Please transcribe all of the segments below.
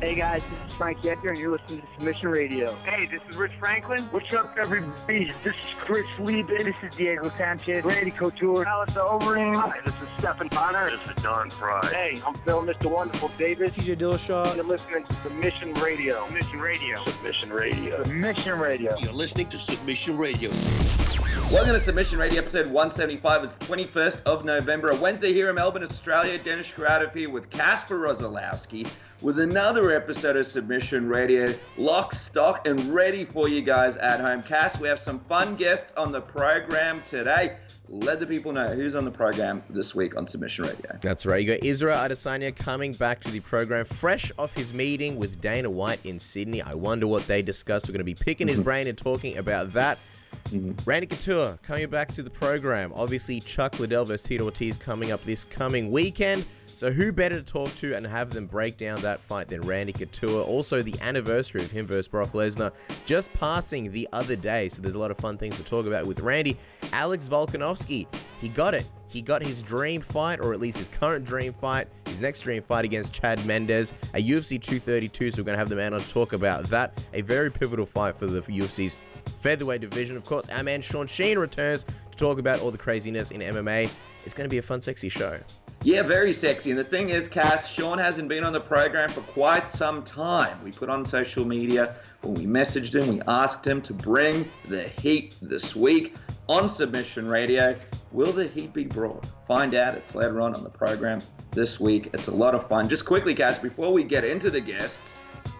Hey guys, this is Frank Yecker, and you're listening to Submission Radio. Hey, this is Rich Franklin. What's up, everybody? This is Chris Lieben. This is Diego Sanchez. Randy Couture. Alistair Overeem. Hi, this is Stephen Bonner. This is Don Fry. Hey, I'm Phil, Mr. Wonderful Davis. TJ Dillashaw. You're listening to Submission Radio. Submission Radio. Submission Radio. Submission Radio. You're listening to Submission Radio. Welcome to Submission Radio, episode 175. It's the 21st of November, a Wednesday here in Melbourne, Australia. Dennis Shkradov here with Kasper Rosalowski with another episode of Submission Radio, lock, stock, and ready for you guys at home. Cass, we have some fun guests on the program today. Let the people know who's on the program this week on Submission Radio. That's right. You got Israel Adesanya coming back to the program, fresh off his meeting with Dana White in Sydney. I wonder what they discussed. We're going to be picking his brain and talking about that. Randy Couture coming back to the program. Obviously, Chuck Liddell versus Tito Ortiz coming up this coming weekend. So who better to talk to and have them break down that fight than Randy Couture? Also, the anniversary of him versus Brock Lesnar just passing the other day. So there's a lot of fun things to talk about with Randy. Alex Volkanovski, he got it. He got his dream fight, or at least his current dream fight, his next dream fight against Chad Mendes at UFC 232. So we're going to have the man on to talk about that. A very pivotal fight for the UFC's featherweight division. Of course, our man Sean Sheehan returns to talk about all the craziness in MMA. It's going to be a fun, sexy show. Yeah, very sexy. And the thing is, Cass, Sean hasn't been on the program for quite some time. We put on social media, when we messaged him, we asked him to bring the heat this week on Submission Radio. Will the heat be brought? Find out. It's later on the program this week. It's a lot of fun. Just quickly, Cass, before we get into the guests,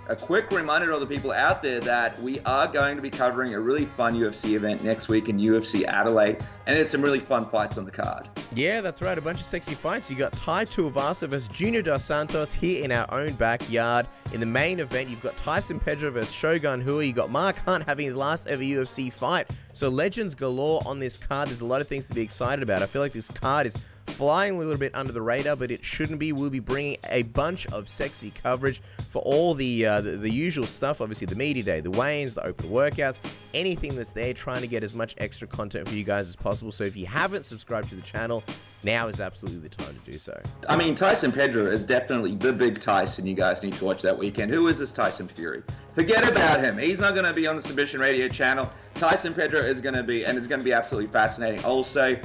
a quick reminder to all the people out there that we are going to be covering a really fun UFC event next week in UFC Adelaide, and there's some really fun fights on the card. Yeah, that's right. A bunch of sexy fights. You got Tai Tuivasa versus Junior Dos Santos here in our own backyard. In the main event, you've got Tyson Pedro versus Shogun Rua. You got Mark Hunt having his last ever UFC fight. So legends galore on this card. There's a lot of things to be excited about. I feel like this card is flying a little bit under the radar, but it shouldn't be. We'll be bringing a bunch of sexy coverage for all the usual stuff. Obviously, the media day, the weigh-ins, the open workouts, anything that's there, trying to get as much extra content for you guys as possible. So if you haven't subscribed to the channel, now is absolutely the time to do so. I mean, Tyson Pedro is definitely the big Tyson you guys need to watch that weekend. Who is this Tyson Fury? Forget about him. He's not going to be on the Submission Radio channel. Tyson Pedro is going to be, and it's going to be absolutely fascinating. Also,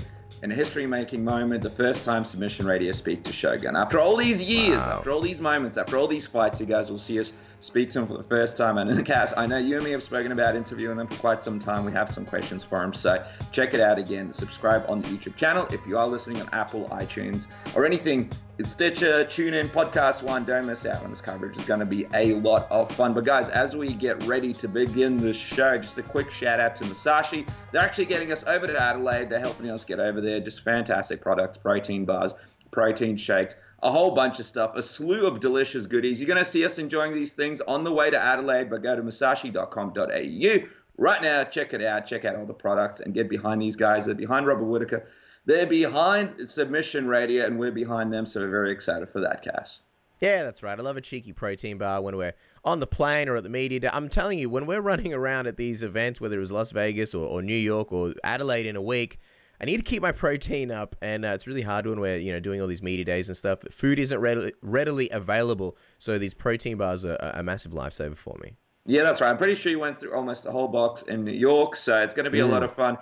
in a history-making moment, the first time Submission Radio speak to Shogun. After all these years, after all these moments, after all these fights, you guys will see us speak to him for the first time. And in the cast, I know you and me have spoken about interviewing them for quite some time. We have some questions for him. So check it out again. Subscribe on the YouTube channel. If you are listening on Apple, iTunes, or anything, it's Stitcher, TuneIn, Podcast One. Don't miss out on this coverage. It's going to be a lot of fun. But guys, as we get ready to begin the show, just a quick shout out to Musashi. They're actually getting us over to Adelaide. They're helping us get over there. Just fantastic products, protein bars, protein shakes, a whole bunch of stuff, a slew of delicious goodies. You're going to see us enjoying these things on the way to Adelaide, but go to musashi.com.au right now. Check it out. Check out all the products and get behind these guys. They're behind Robert Whittaker. They're behind Submission Radio, and we're behind them, so we're very excited for that, Cass. Yeah, that's right. I love a cheeky protein bar when we're on the plane or at the media day. I'm telling you, when we're running around at these events, whether it was Las Vegas or New York or Adelaide in a week, I need to keep my protein up, and it's really hard when we're doing all these media days and stuff. Food isn't readily available, so these protein bars are a massive lifesaver for me. Yeah, that's right. I'm pretty sure you went through almost a whole box in New York, so it's going to be a lot of fun.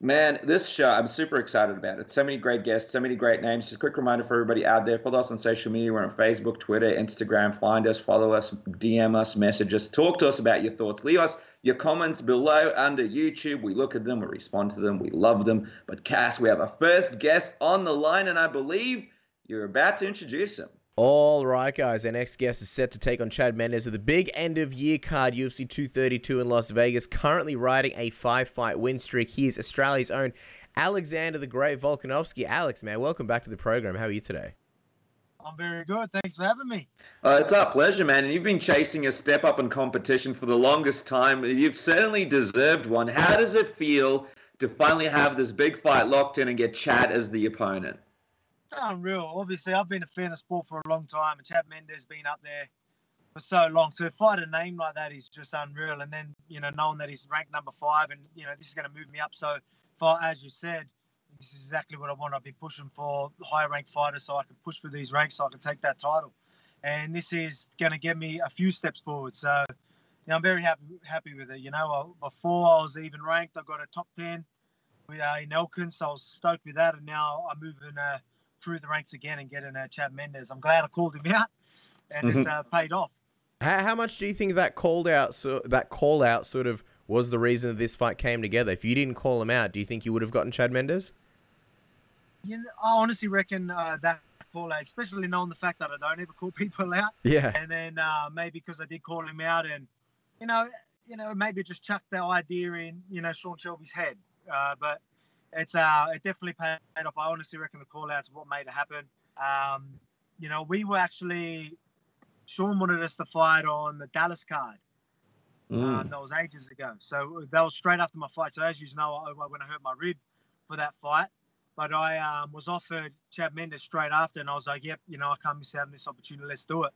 Man, this show, I'm super excited about it. So many great guests, so many great names. Just a quick reminder for everybody out there, follow us on social media. We're on Facebook, Twitter, Instagram. Find us, follow us, DM us, message us. Talk to us about your thoughts. Leave us your comments below under YouTube. We look at them, we respond to them, we love them. But Cass, we have a first guest on the line, and I believe you're about to introduce him. All right, guys. Our next guest is set to take on Chad Mendes at the big end-of-year card, UFC 232 in Las Vegas, currently riding a 5-fight win streak. He is Australia's own Alexander the Great Volkanovski. Alex, man, welcome back to the program. How are you today? I'm very good. Thanks for having me. It's our pleasure, man. And you've been chasing a step up in competition for the longest time. You've certainly deserved one. How does it feel to finally have this big fight locked in and get Chad as the opponent? It's unreal. Obviously, I've been a fan of sport for a long time, and Chad Mendes has been up there for so long. To fight a name like that is just unreal. And then, knowing that he's ranked number 5 and, this is going to move me up. So, as you said, this is exactly what I want. I've been pushing for higher ranked fighters so I can push for these ranks so I can take that title. and this is going to get me a few steps forward. So, I'm very happy with it. Before I was even ranked, I got a top 10 in Elkins, so I was stoked with that, and now I'm moving through the ranks again and getting Chad Mendes. I'm glad I called him out, and it's paid off. How much do you think that call out sort of was the reason that this fight came together? If you didn't call him out, do you think you would have gotten Chad Mendes? I honestly reckon that call out, especially knowing the fact that I don't ever call people out. Yeah. And then maybe because I did call him out, and maybe just chucked the idea in Sean Shelby's head. But it definitely paid off. I honestly reckon the call outs what made it happen. We were actually, Sean wanted us to fight on the Dallas card. That was ages ago. So that was straight after my fight. So as you know, when I hurt my rib for that fight, but I was offered Chad Mendes straight after, and I was like, yep, I can't miss out on this opportunity. Let's do it.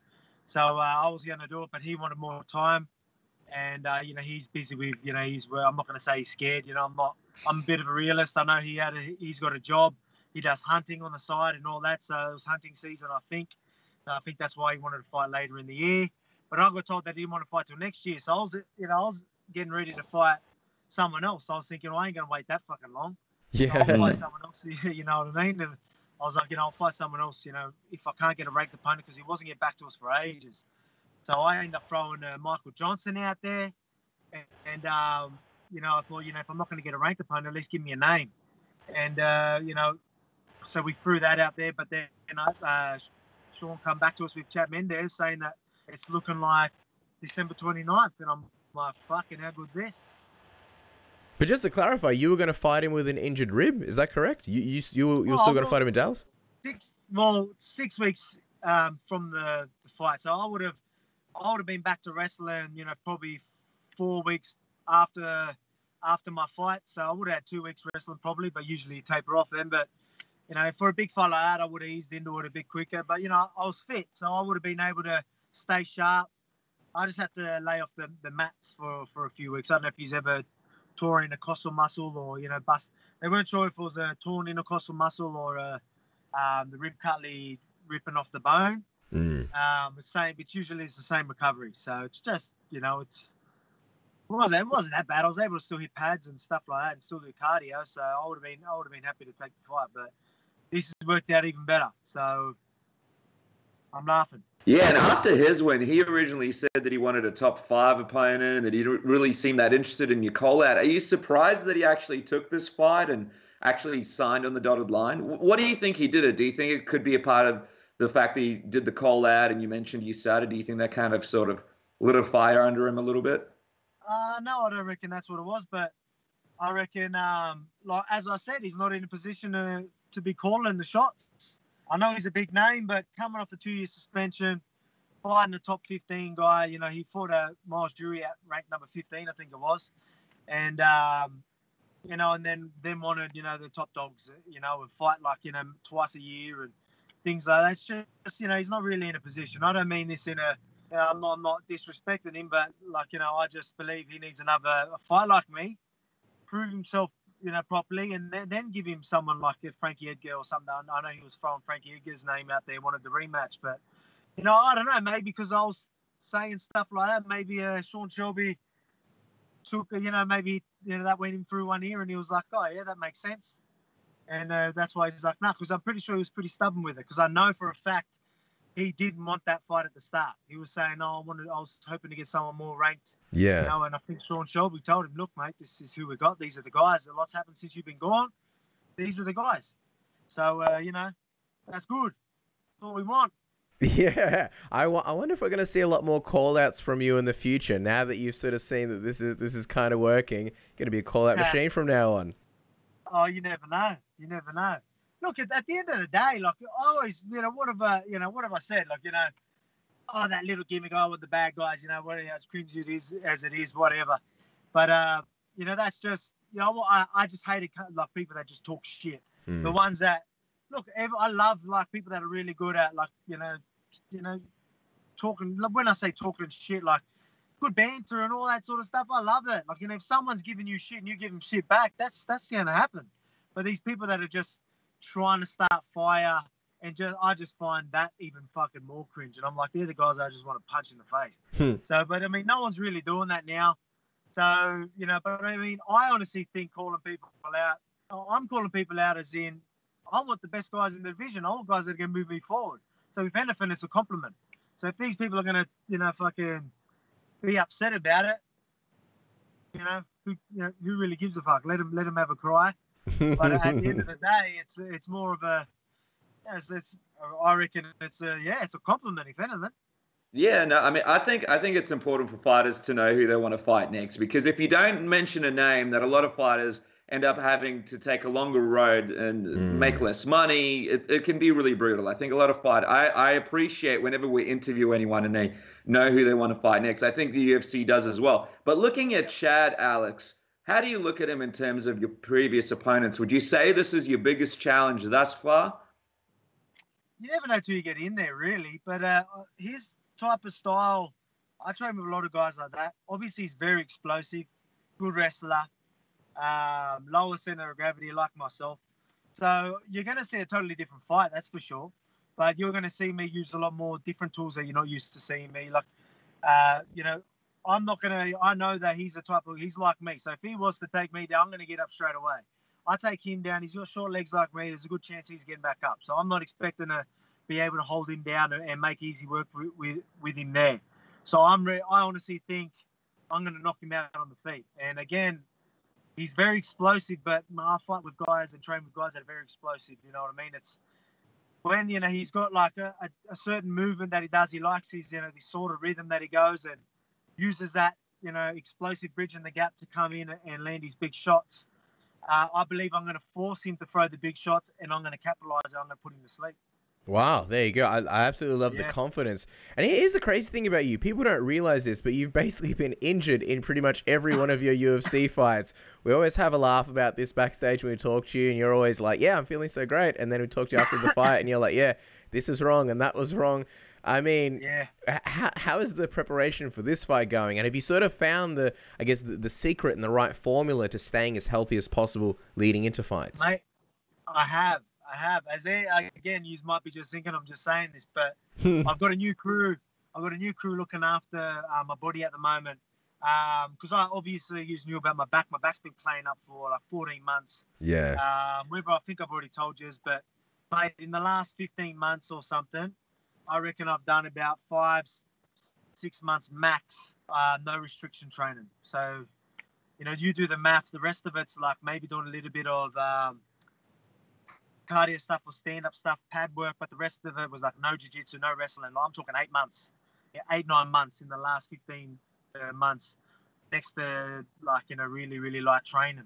So I was going to do it, but he wanted more time. And, he's busy with, I'm not going to say he's scared. I'm a bit of a realist. I know he's got a job. He does hunting on the side and all that. So it was hunting season, I think. I think that's why he wanted to fight later in the year. But I got told that he didn't want to fight till next year. So I was getting ready to fight someone else. I was thinking, I ain't going to wait that fucking long. Yeah. I'll fight someone else, you know what I mean? And I was like, I'll fight someone else, if I can't get a ranked opponent, because he wasn't getting back to us for ages. So I ended up throwing Michael Johnson out there. And I thought, if I'm not going to get a ranked opponent, at least give me a name. And, so we threw that out there. But then, Sean come back to us with Chad Mendes saying that it's looking like December 29th. And I'm like, fucking, how good's this? But just to clarify, you were going to fight him with an injured rib. Is that correct? You were still going to fight him in Dallas? 6 weeks from the fight. So I would have been back to wrestling, probably 4 weeks after my fight. So I would have had 2 weeks wrestling probably, but usually you taper off then. But, for a big fight like that, I would have eased into it a bit quicker. But, I was fit, so I would have been able to stay sharp. I just had to lay off the mats for a few weeks. I don't know if he's ever torn intercostal muscle or, bust. They weren't sure if it was a torn intercostal muscle or the rib cutlery ripping off the bone. It's usually it's the same recovery. So it's just, it wasn't that bad. I was able to still hit pads and stuff like that and still do cardio. So I would have been happy to take the fight, but this has worked out even better. So I'm laughing. Yeah, and after his win, he originally said that he wanted a top 5 opponent and that he didn't really seem that interested in your call out. Are you surprised that he actually took this fight and actually signed on the dotted line? What do you think he did it? Do you think it could be a part of the fact that he did the call out and you mentioned USADA? Do you think that kind of sort of lit a fire under him a little bit? No, I don't reckon that's what it was, but I reckon, as I said, he's not in a position to be calling the shots. I know he's a big name, but coming off the 2-year suspension, fighting a top 15 guy, he fought Miles Jury at rank number 15, I think it was. And, and then wanted, the top dogs, and fight twice a year and things like that. It's just, he's not really in a position. I don't mean this in a, I'm not disrespecting him, but I just believe he needs a fight like me, prove himself, properly, and then give him someone like Frankie Edgar or something. I know he was throwing Frankie Edgar's name out there, wanted the rematch, but, I don't know, maybe because I was saying stuff like that, maybe Sean Shelby took, maybe, that went him through one ear and he was like, oh, yeah, that makes sense. And that's why he's like, nah, because I'm pretty sure he was pretty stubborn with it, because I know for a fact he didn't want that fight at the start. He was saying, I was hoping to get someone more ranked. Yeah. And I think Sean Shelby told him, look, mate, this is who we got. These are the guys. A lot's happened since you've been gone. These are the guys. So, that's good. That's what we want. Yeah. I wonder if we're going to see a lot more call-outs from you in the future, now that you've sort of seen that this is kind of working. Going to be a call-out machine from now on. Oh, you never know. You never know. Look, at the end of the day, I always, what have I said? Oh, that little gimmick, with the bad guys, whatever, as cringy as it is, whatever. But, that's just, I just hate it, people that just talk shit. The ones that, look, I love, people that are really good at, talking, when I say talking shit, good banter and all that sort of stuff, I love it. If someone's giving you shit and you give them shit back, that's going to happen. But these people that are just trying to start fire And I just find that even fucking more cringe. And I'm like, they're the guys I just want to punch in the face. So, but I mean, no one's really doing that now. So, you know, but I mean, I honestly think calling people out, I'm calling people out as in, I want the best guys in the division. I want guys that are going to move me forward. So if anything, it's a compliment. So if these people are going to, you know, fucking be upset about it, you know, who really gives a fuck? Let them have a cry. But at the end of the day, it's more of a, I reckon it's a compliment, if anything. Yeah, no, I mean, I think it's important for fighters to know who they want to fight next, because if you don't mention a name, that a lot of fighters end up having to take a longer road and make less money. It can be really brutal. I think a lot of fighters, I appreciate whenever we interview anyone and they know who they want to fight next. I think the UFC does as well. But looking at Chad, Alex, how do you look at him in terms of your previous opponents? Would you say this is your biggest challenge thus far? You never know till you get in there, really. But his type of style, I train with a lot of guys like that. Obviously, he's very explosive, good wrestler, lower center of gravity like myself. So you're going to see a totally different fight, that's for sure. But you're going to see me use a lot more different tools that you're not used to seeing me. Like, you know, I'm not going to, I know that he's he's like me. So if he was to take me down, I'm going to get up straight away. I take him down. He's got short legs like me. There's a good chance he's getting back up. So I'm not expecting to be able to hold him down and make easy work with him there. So I honestly think I'm going to knock him out on the feet. And again, he's very explosive, but I fight with guys and train with guys that are very explosive. You know what I mean? It's when, you know, he's got like a certain movement that he does. He likes his, you know, this sort of rhythm that he goes and uses that, you know, explosive bridge in the gap to come in and land his big shots. I believe I'm going to force him to throw the big shots, and I'm going to capitalize it. I'm going to put him to sleep. Wow, there you go. I absolutely love the confidence. And here's the crazy thing about you. People don't realize this, but you've basically been injured in pretty much every one of your UFC fights. We always have a laugh about this backstage when we talk to you, and you're always like, yeah, I'm feeling so great. And then we talk to you after the fight, and you're like, yeah, this is wrong, and that was wrong. I mean, how is the preparation for this fight going? And have you sort of found the secret and the right formula to staying as healthy as possible leading into fights? Mate, I have. Again, you might be just thinking I'm just saying this, but I've got a new crew. I've got a new crew looking after my body at the moment. Because I obviously knew about my back. My back's been playing up for like 14 months. Yeah. I think I've already told you, but mate, in the last 15 months or something, I reckon I've done about 5-6 months max, no restriction training. So, you know, you do the math. The rest of it's like maybe doing a little bit of cardio stuff or stand-up stuff, pad work, but the rest of it was like no jiu-jitsu, no wrestling. I'm talking 8 months. 8-9 months in the last 15 months next to, like, you know, really, really light training.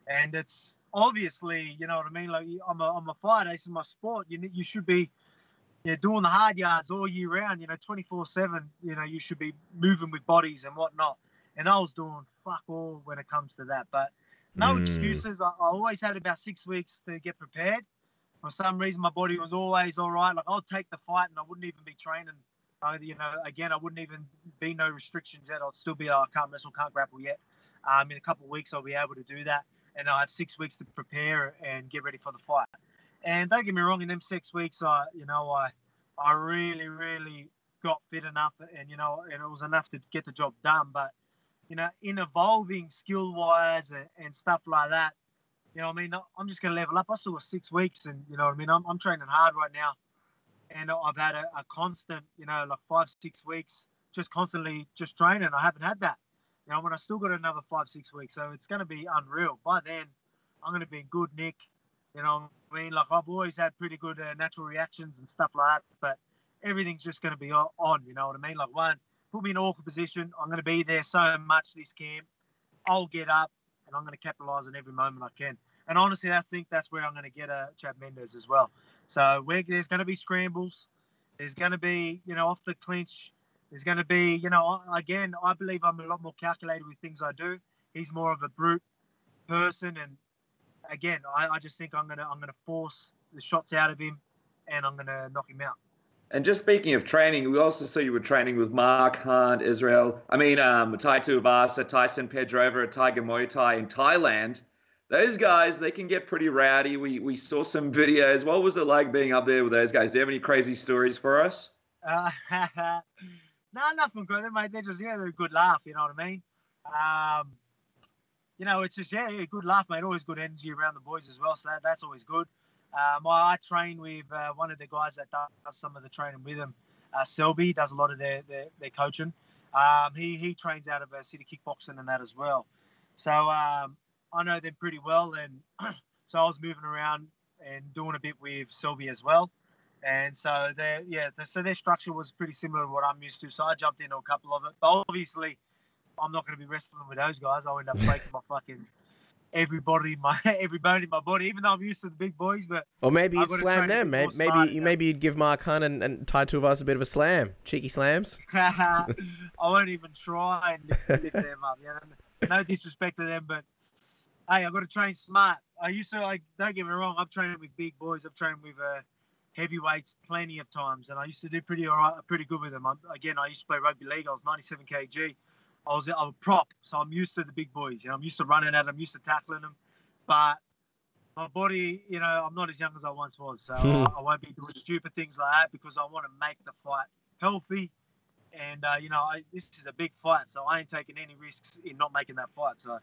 And it's obviously, you know what I mean? Like, I'm a fighter. This is my sport. You should be doing the hard yards all year round, you know, 24/7. You know, you should be moving with bodies and whatnot. And I was doing fuck all when it comes to that. But no excuses. I always had about 6 weeks to get prepared. For some reason, my body was always all right. Like, I'll take the fight and I wouldn't even be training. You know, again, I wouldn't even be no restrictions yet. I'd still be, I can't wrestle, can't grapple yet. In a couple of weeks, I'll be able to do that. And I have 6 weeks to prepare and get ready for the fight. And don't get me wrong, in them 6 weeks, I really, really got fit enough, and, you know, and it was enough to get the job done. But, you know, in evolving skill-wise and stuff like that, you know what I mean, I'm just going to level up. I still got 6 weeks, and, you know what I mean, I'm training hard right now. And I've had a constant, you know, like 5-6 weeks, just constantly just training. I haven't had that. You know, when I still got another 5-6 weeks. So it's going to be unreal. By then, I'm going to be in good nick. You know what I mean? Like, I've always had pretty good natural reactions and stuff like that. But everything's just going to be on, you know what I mean? Like, one, put me in an awkward position. I'm going to be there so much this camp. I'll get up, and I'm going to capitalize on every moment I can. And honestly, I think that's where I'm going to get Chad Mendes as well. So there's going to be scrambles. There's going to be, you know, off the clinch. There's going to be, you know, again, I believe I'm a lot more calculated with things I do. He's more of a brute person. And again, I just think I'm going to force the shots out of him, and I'm going to knock him out. And just speaking of training, we also saw you were training with Mark Hunt, Tai Tuivasa, Tyson Pedro over at Tiger Muay Thai in Thailand. those guys, they can get pretty rowdy. We saw some videos. What was it like being up there with those guys? Do you have any crazy stories for us? No, nothing good, mate. They're just, they're a good laugh, you know what I mean? It's just, a good laugh, mate. Always good energy around the boys as well, so that's always good. I train with one of the guys that does some of the training with them. Selby does a lot of their coaching. He trains out of City Kickboxing and that as well. So I know them pretty well, and so I was moving around and doing a bit with Selby as well. And so their structure was pretty similar to what I'm used to. So I jumped into a couple of it. But obviously, I'm not going to be wrestling with those guys. I'll end up breaking my fucking every bone in my body, even though I'm used to the big boys. Or maybe you'd slam them, mate. Maybe you'd give Mark Hunt and Ty two of us a bit of a slam. Cheeky slams. I won't even try and lift them up. No disrespect to them, but hey, I've got to train smart. I used to, don't get me wrong, I've trained with big boys. I've trained with heavyweights plenty of times, and I used to do pretty good with them. I used to play rugby league. I was 97 kg. I was a prop, so I'm used to the big boys. I'm used to running at them, used to tackling them. But my body, I'm not as young as I once was, so I won't be doing stupid things like that because I want to make the fight healthy. And this is a big fight, so I ain't taking any risks in not making that fight. So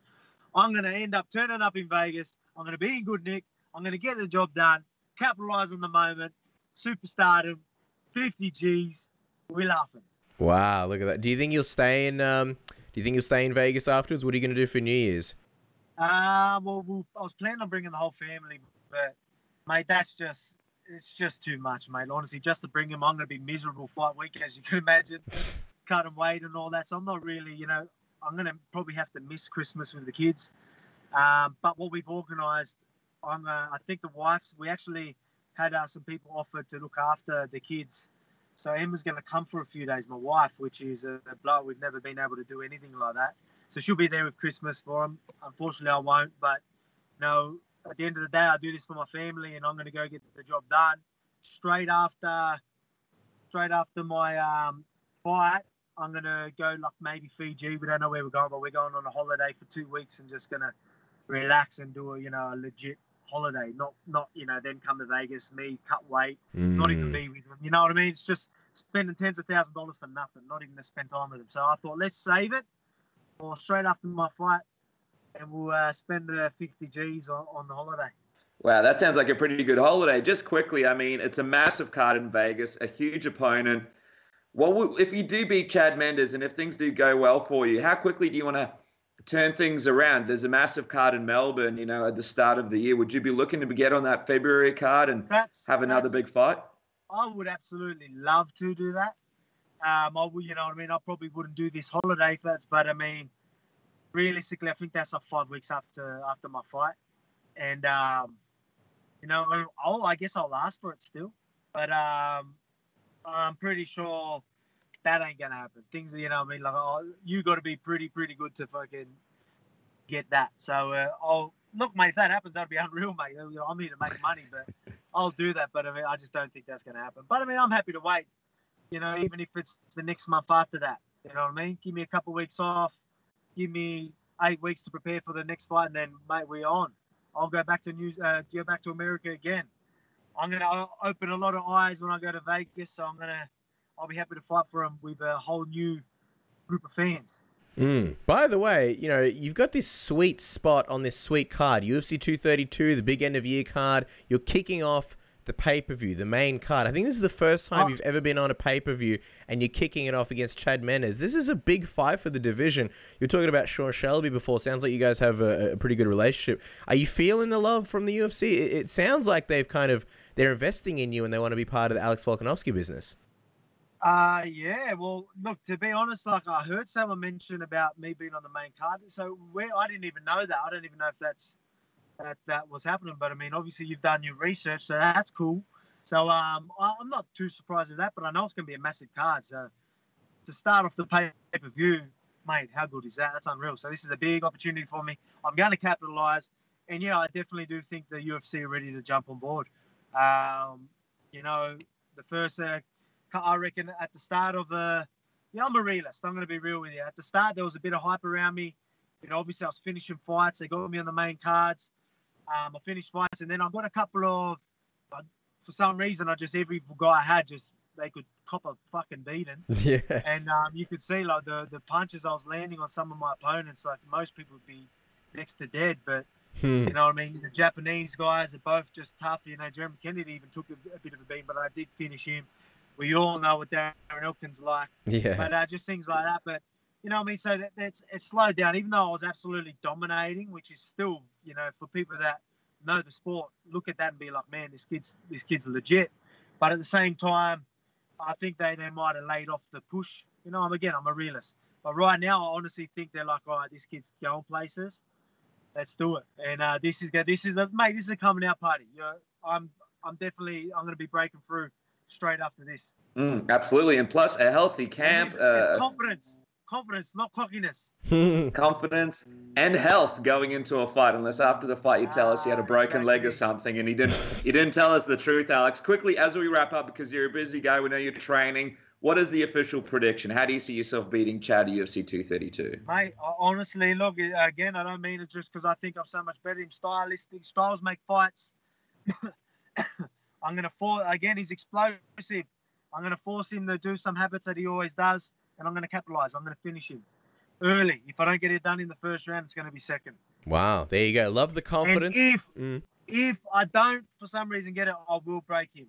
I'm going to end up turning up in Vegas. I'm going to be in good nick. I'm going to get the job done, capitalize on the moment, superstardom, 50 G's. We're laughing. Wow, look at that. Do you think you'll stay in Vegas afterwards? What are you going to do for New Year's? I was planning on bringing the whole family, but mate, it's just too much, mate. Honestly, just to bring them, I'm going to be miserable fight week, as you can imagine. Cut and weight and all that. So I'm not really, I'm going to probably have to miss Christmas with the kids. But what we've organised, I think the wives, we actually had some people offered to look after the kids. So Emma's going to come for a few days, my wife, which is a blow. We've never been able to do anything like that. So she'll be there with Christmas for them. Unfortunately, I won't. But, at the end of the day, I do this for my family, and I'm going to go get the job done. Straight after my fight, I'm going to go maybe Fiji. We don't know where we're going, but we're going on a holiday for 2 weeks and just going to relax and do a legit holiday. Not then come to Vegas, me cut weight, not even be with them. You know what I mean? It's just spending tens of thousands of dollars for nothing, not even to spend time with them. So I thought, let's save it for straight after my fight, and we'll spend the 50 G's on the holiday. Wow, that sounds like a pretty good holiday. Just quickly, it's a massive card in Vegas, a huge opponent. If you do beat Chad Mendes and if things do go well for you, how quickly do you want to turn things around? There's a massive card in Melbourne, at the start of the year. Would you be looking to get on that February card and have another big fight? I would absolutely love to do that. I probably wouldn't do this holiday for that, but realistically, I think that's 5 weeks after my fight. And, I guess I'll ask for it still. But I'm pretty sure that ain't going to happen. Things, you got to be pretty good to fucking get that. So, look, mate, if that happens, that'll be unreal, mate. I'm here to make money, but I'll do that. But, I just don't think that's going to happen. But, I'm happy to wait, even if it's the next month after that. You know what I mean? Give me a couple of weeks off. Give me 8 weeks to prepare for the next fight, and then, mate, we're on. I'll go back to America again. I'm going to open a lot of eyes when I go to Vegas, so I'll be happy to fight for them with a whole new group of fans. By the way, you've got this sweet spot on this sweet card, UFC 232, the big end of year card. You're kicking off the pay-per-view, the main card. I think this is the first time you've ever been on a pay-per-view and you're kicking it off against Chad Mendes. This is a big fight for the division. You're talking about Sean Shelby before. Sounds like you guys have a pretty good relationship. Are you feeling the love from the UFC? It sounds like they're investing in you and they want to be part of the Alex Volkanovski business. Yeah, well, look, to be honest, I heard someone mention about me being on the main card. So I didn't even know that. I don't even know if that was happening. But, obviously you've done your research, so that's cool. So I'm not too surprised with that, but I know it's going to be a massive card. So to start off the pay-per-view, mate, how good is that? That's unreal. So this is a big opportunity for me. I'm going to capitalize. And, I definitely do think the UFC are ready to jump on board. The first... I reckon at the start of I'm a realist. I'm going to be real with you. At the start, there was a bit of hype around me. Obviously, I was finishing fights. They got me on the main cards. I finished fights, and then I got a couple of, for some reason, every guy I had they could cop a fucking beating. Yeah. And you could see like the punches I was landing on some of my opponents, like most people would be next to dead, but you know what I mean? The Japanese guys are both just tough. You know, Jeremy Kennedy even took a bit of a beating, but I did finish him. We all know what Darren Elkin's like. Yeah. But just things like that. But, you know what I mean? So it's slowed down, even though I was absolutely dominating, which is still, you know, for people that know the sport, look at that and be like, man, this kid's legit. But at the same time, I think they might have laid off the push. You know, I'm a realist. But right now, I honestly think they're like, all right, this kid's going places. Let's do it. And this is a coming out party. You know, I'm going to be breaking through straight after this. Absolutely. And plus a healthy camp. It's confidence, not cockiness. Confidence and health going into a fight, unless after the fight you tell us you had a broken leg or something, and you didn't tell us the truth, Alex. Quickly, as we wrap up, because you're a busy guy, we know you're training, what is the official prediction? How do you see yourself beating Chad at UFC 232? Mate, honestly, look, again, I don't mean it just because I think I'm so much better than him. Styles make fights. I'm going to force, again, he's explosive. I'm going to force him to do some habits that he always does, and I'm going to capitalize. I'm going to finish him early. If I don't get it done in the first round, it's going to be second. Wow, there you go. Love the confidence. And if I don't, for some reason, get it, I will break him.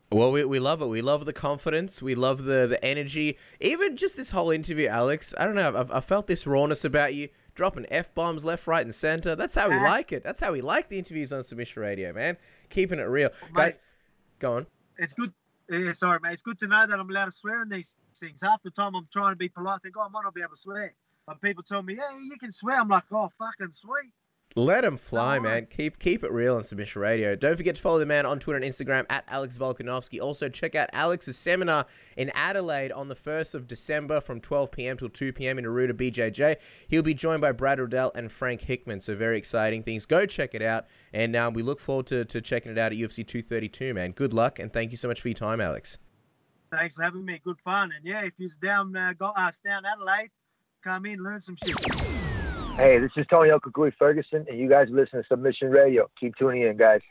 Well, we love it. We love the confidence. We love the energy. Even just this whole interview, Alex, I don't know. I felt this rawness about you. Dropping F-bombs left, right, and center. That's how we like it. That's how we like the interviews on Submission Radio, man. Keeping it real. Mate, go on. It's good. Sorry, mate. It's good to know that I'm allowed to swear in these things. Half the time I'm trying to be polite. I think, I might not be able to swear. But people tell me, yeah, you can swear. I'm like, oh, fucking sweet. Let him fly, man. Keep it real on Submission Radio. Don't forget to follow the man on Twitter and Instagram at Alex Volkanovski. Also, check out Alex's seminar in Adelaide on the 1st of December from 12 p.m. till 2 p.m. in Aruta BJJ. He'll be joined by Brad Riddell and Frank Hickman. So very exciting things. Go check it out. And we look forward to checking it out at UFC 232, man. Good luck, and thank you so much for your time, Alex. Thanks for having me. Good fun. And yeah, if you're down Adelaide, come in, learn some shit. Hey, this is Tony Okagui Ferguson, and you guys listen to Submission Radio. Keep tuning in, guys.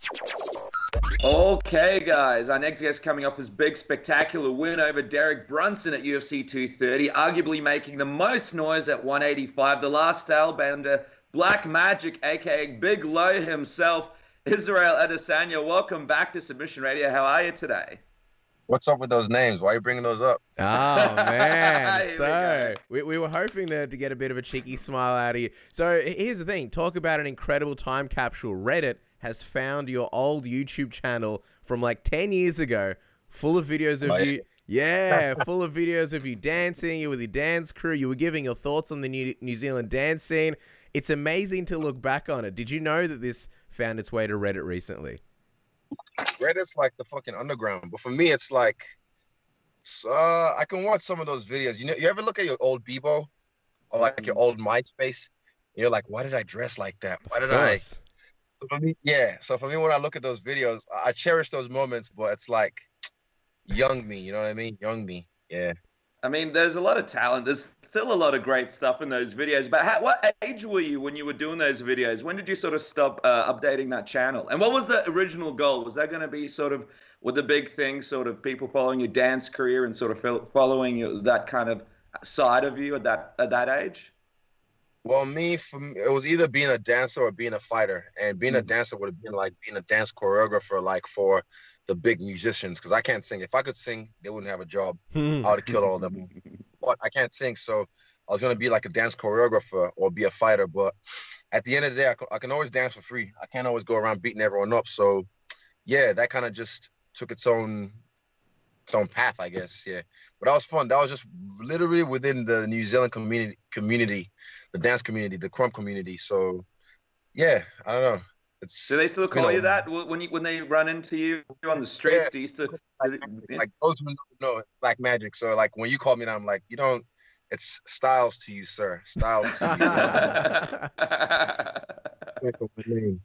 Okay, guys. Our next guest coming off his big, spectacular win over Derek Brunson at UFC 230, arguably making the most noise at 185. The last Stylebender, Black Magic, a.k.a. Big Low himself, Israel Adesanya. Welcome back to Submission Radio. How are you today? What's up with those names? Why are you bringing those up? Oh, man. So, we were hoping to get a bit of a cheeky smile out of you. So, here's the thing. Talk about an incredible time capsule. Reddit has found your old YouTube channel from like 10 years ago, full of videos of you. Yeah, full of videos of you dancing. You were the dance crew. You were giving your thoughts on the New Zealand dance scene. It's amazing to look back on it. Did you know that this found its way to Reddit recently? Reddit's like the fucking underground, but for me, it's like, I can watch some of those videos. You know, you ever look at your old Bebo or like your old MySpace? And you're like, why did I dress like that? Why did I? So for me, yeah. So for me, when I look at those videos, I cherish those moments, but it's like young me. You know what I mean? Young me. Yeah. I mean, there's a lot of talent. There's still a lot of great stuff in those videos. But what age were you when you were doing those videos? When did you sort of stop updating that channel? And what was the original goal? Was that going to be sort of with the big thing, sort of people following your dance career and sort of following that kind of side of you at that age? Well, it was either being a dancer or being a fighter. And being a dancer would have been like being a dance choreographer, like for the big musicians, because I can't sing. If I could sing, they wouldn't have a job. I would have killed all of them. But I can't sing, so I was going to be like a dance choreographer or be a fighter. But at the end of the day, I can always dance for free. I can't always go around beating everyone up. So, yeah, that kind of just took its own path, I guess. Yeah, but that was fun. That was just literally within the New Zealand community, the dance community, the crump community. So, yeah, I don't know. Do they still call you that when they run into you on the streets? Yeah. Do you still like those who know it's Black Magic? So like when you call me that, I'm like, you don't. It's Styles to you, sir. Styles to you.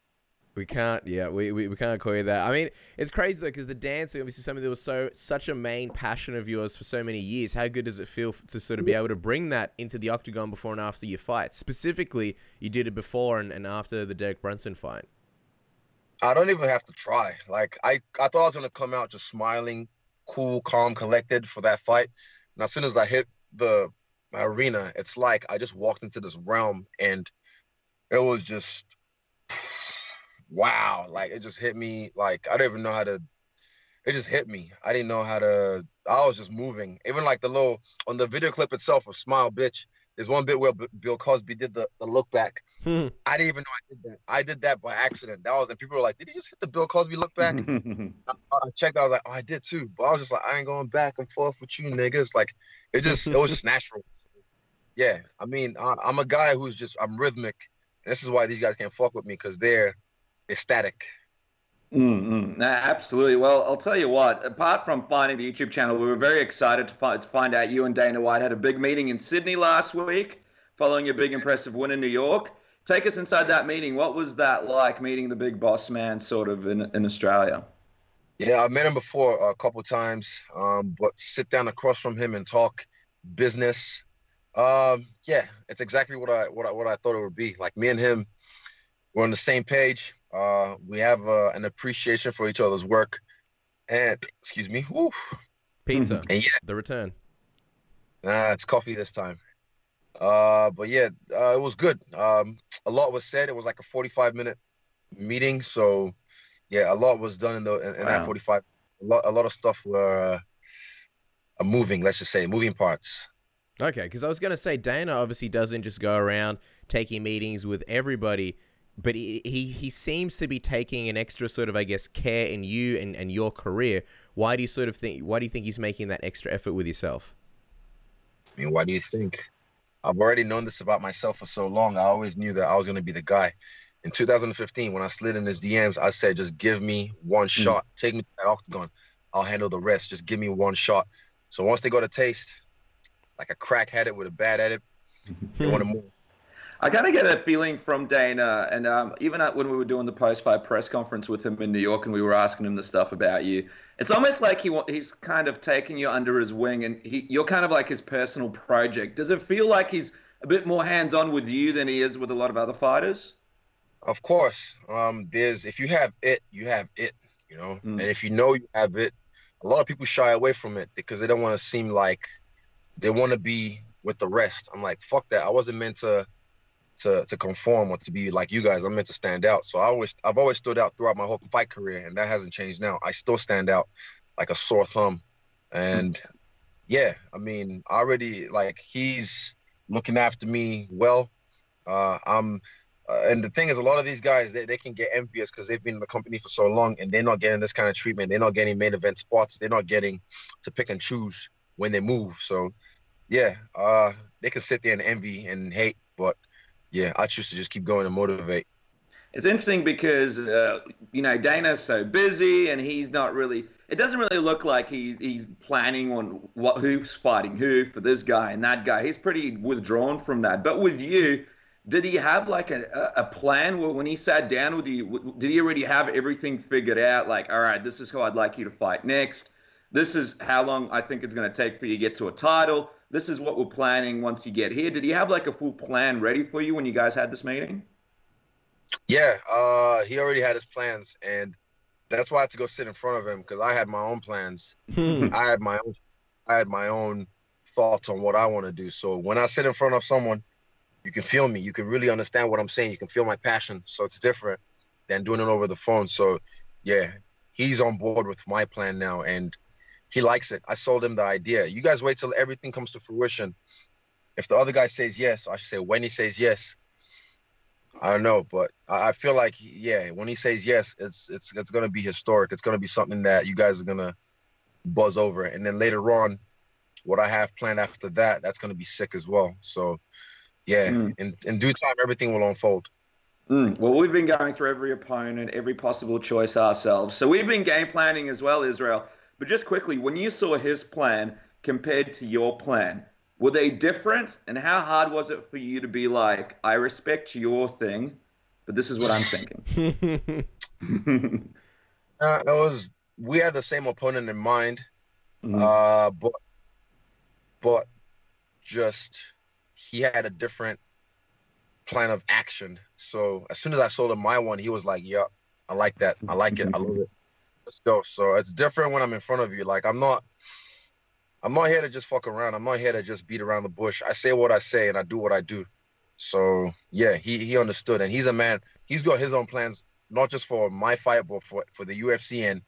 We can't, we can't call you that. I mean, it's crazy though, because the dancing, obviously something that was such a main passion of yours for so many years. How good does it feel to sort of be able to bring that into the octagon before and after your fight? Specifically, you did it before and after the Derek Brunson fight. I don't even have to try. Like I thought I was gonna come out just smiling, cool, calm, collected for that fight. And as soon as I hit the arena, it's like I just walked into this realm, and it was just wow. Like it just hit me. Like I don't even know how to. It just hit me. I didn't know how to. I was just moving. Even like the little on the video clip itself of "Smile, Bitch." There's one bit where Bill Cosby did the look back. I didn't even know I did that. I did that by accident. And people were like, "Did he just hit the Bill Cosby look back?" I checked. I was like, "Oh, I did too." But I was just like, "I ain't going back and forth with you niggas." Like it was just natural. Yeah, I mean, I'm a guy I'm rhythmic. This is why these guys can't fuck with me, because they're ecstatic. Nah, absolutely. Well, I'll tell you what, apart from finding the YouTube channel, we were very excited to find out you and Dana White had a big meeting in Sydney last week following your big impressive win in New York. Take us inside that meeting. What was that like, meeting the big boss man sort of in Australia? Yeah, I've met him before a couple times, but sit down across from him and talk business. Yeah, it's exactly what I thought it would be. Like me and him, we're on the same page. We have an appreciation for each other's work, and excuse me, woo. Pizza. And yeah, the return. It's coffee this time. But yeah, it was good. A lot was said. It was like a 45-minute meeting, so yeah, a lot was done in that 45. A lot of stuff were moving. Let's just say moving parts. Okay, because I was going to say Dana obviously doesn't just go around taking meetings with everybody, but he seems to be taking an extra sort of, I guess, care in you and your career. Why do you think he's making that extra effort with yourself? I mean, why do you think? I've already known this about myself for so long. I always knew that I was going to be the guy. In 2015, when I slid in his DMs, I said, just give me one shot. Take me to that octagon. I'll handle the rest. Just give me one shot. So once they got a taste, like a crack had it with a bad at it, they want to move. I kind of get a feeling from Dana, and even when we were doing the post-fight press conference with him in New York and we were asking him the stuff about you, it's almost like he's kind of taking you under his wing, and you're kind of like his personal project. Does it feel like he's a bit more hands-on with you than he is with a lot of other fighters? Of course. If you have it, you have it, you know? And if you know you have it, a lot of people shy away from it because they don't want to seem like they want to be with the rest. I'm like, fuck that. I wasn't meant to conform or to be like you guys. I'm meant to stand out. So I've always stood out throughout my whole fight career, and that hasn't changed now. I still stand out like a sore thumb. And yeah, I mean, he's looking after me well. And the thing is, a lot of these guys, they can get envious because they've been in the company for so long and they're not getting this kind of treatment. They're not getting main event spots. They're not getting to pick and choose when they move. So yeah, they can sit there and envy and hate, but yeah, I choose to just keep going and motivate. It's interesting because, Dana's so busy and he's not really, it doesn't really look like he's planning on who's fighting who for this guy and that guy. He's pretty withdrawn from that. But with you, did he have like a plan when he sat down with you? Did he already have everything figured out? Like, all right, this is how I'd like you to fight next. This is how long I think it's going to take for you to get to a title. This is what we're planning once you get here. Did he have like a full plan ready for you when you guys had this meeting? Yeah, he already had his plans, and that's why I had to go sit in front of him because I had my own plans. I had my own thoughts on what I want to do. So when I sit in front of someone, you can feel me. You can really understand what I'm saying. You can feel my passion. So it's different than doing it over the phone. So yeah, he's on board with my plan now, and he likes it. I sold him the idea. You guys wait till everything comes to fruition. If the other guy says yes, I should say when he says yes. I don't know, but I feel like, yeah, when he says yes, it's going to be historic. It's going to be something that you guys are going to buzz over. And then later on, what I have planned after that, that's going to be sick as well. So, yeah, in due time, everything will unfold. Well, we've been going through every opponent, every possible choice ourselves. So we've been game planning as well, Israel. But just quickly, when you saw his plan compared to your plan, were they different? And how hard was it for you to be like, I respect your thing, but this is what I'm thinking? We had the same opponent in mind, but just he had a different plan of action. So as soon as I sold him my one, he was like, "Yep, I like that. I like it. I love it. Let's go. So it's different when I'm in front of you. Like I'm not here to just fuck around. I'm not here to just beat around the bush. I say what I say and I do what I do. So yeah, he understood, and he's a man. He's got his own plans, not just for my fight, but for the UFC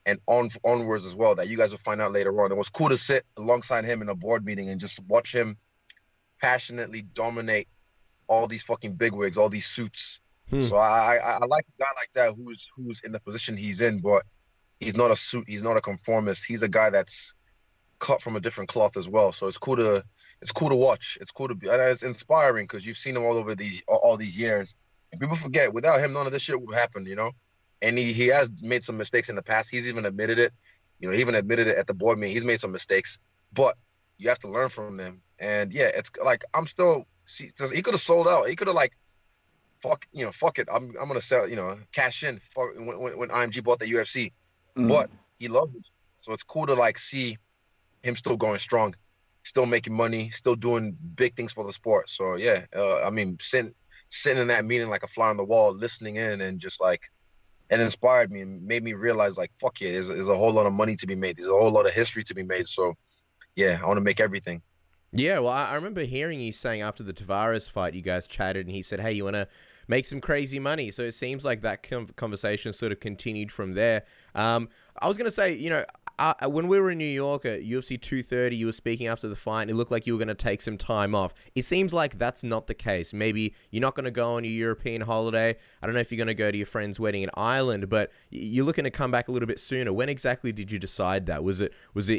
and onwards as well, that you guys will find out later on. It was cool to sit alongside him in a board meeting and just watch him passionately dominate all these fucking bigwigs, all these suits. So I like a guy like that who's in the position he's in, but he's not a suit. He's not a conformist. He's a guy that's cut from a different cloth as well. So it's cool to watch. It's cool to be, and it's inspiring because you've seen him all over all these years. And people forget, without him, none of this shit would happen, you know? And he has made some mistakes in the past. He's even admitted it. You know, he even admitted it at the board meeting. He's made some mistakes, but you have to learn from them. And yeah, it's like, I'm still, he could have sold out. He could have like, fuck it. I'm going to sell, cash in when IMG bought the UFC. But he loved it. So it's cool to like see him still going strong, still making money, still doing big things for the sport. So yeah, I mean, sitting in that meeting like a fly on the wall, listening in, and just like, it inspired me and made me realize like, fuck yeah, there's a whole lot of money to be made. There's a whole lot of history to be made. So yeah, I want to make everything. Yeah, well, I remember hearing you saying after the Tavares fight, you guys chatted, and he said, hey, you want to make some crazy money? So it seems like that conversation sort of continued from there. I was going to say, when we were in New York at UFC 230, you were speaking after the fight, and it looked like you were going to take some time off. It seems like that's not the case. Maybe you're not going to go on your European holiday. I don't know if you're going to go to your friend's wedding in Ireland, but you're looking to come back a little bit sooner. When exactly did you decide that? Was it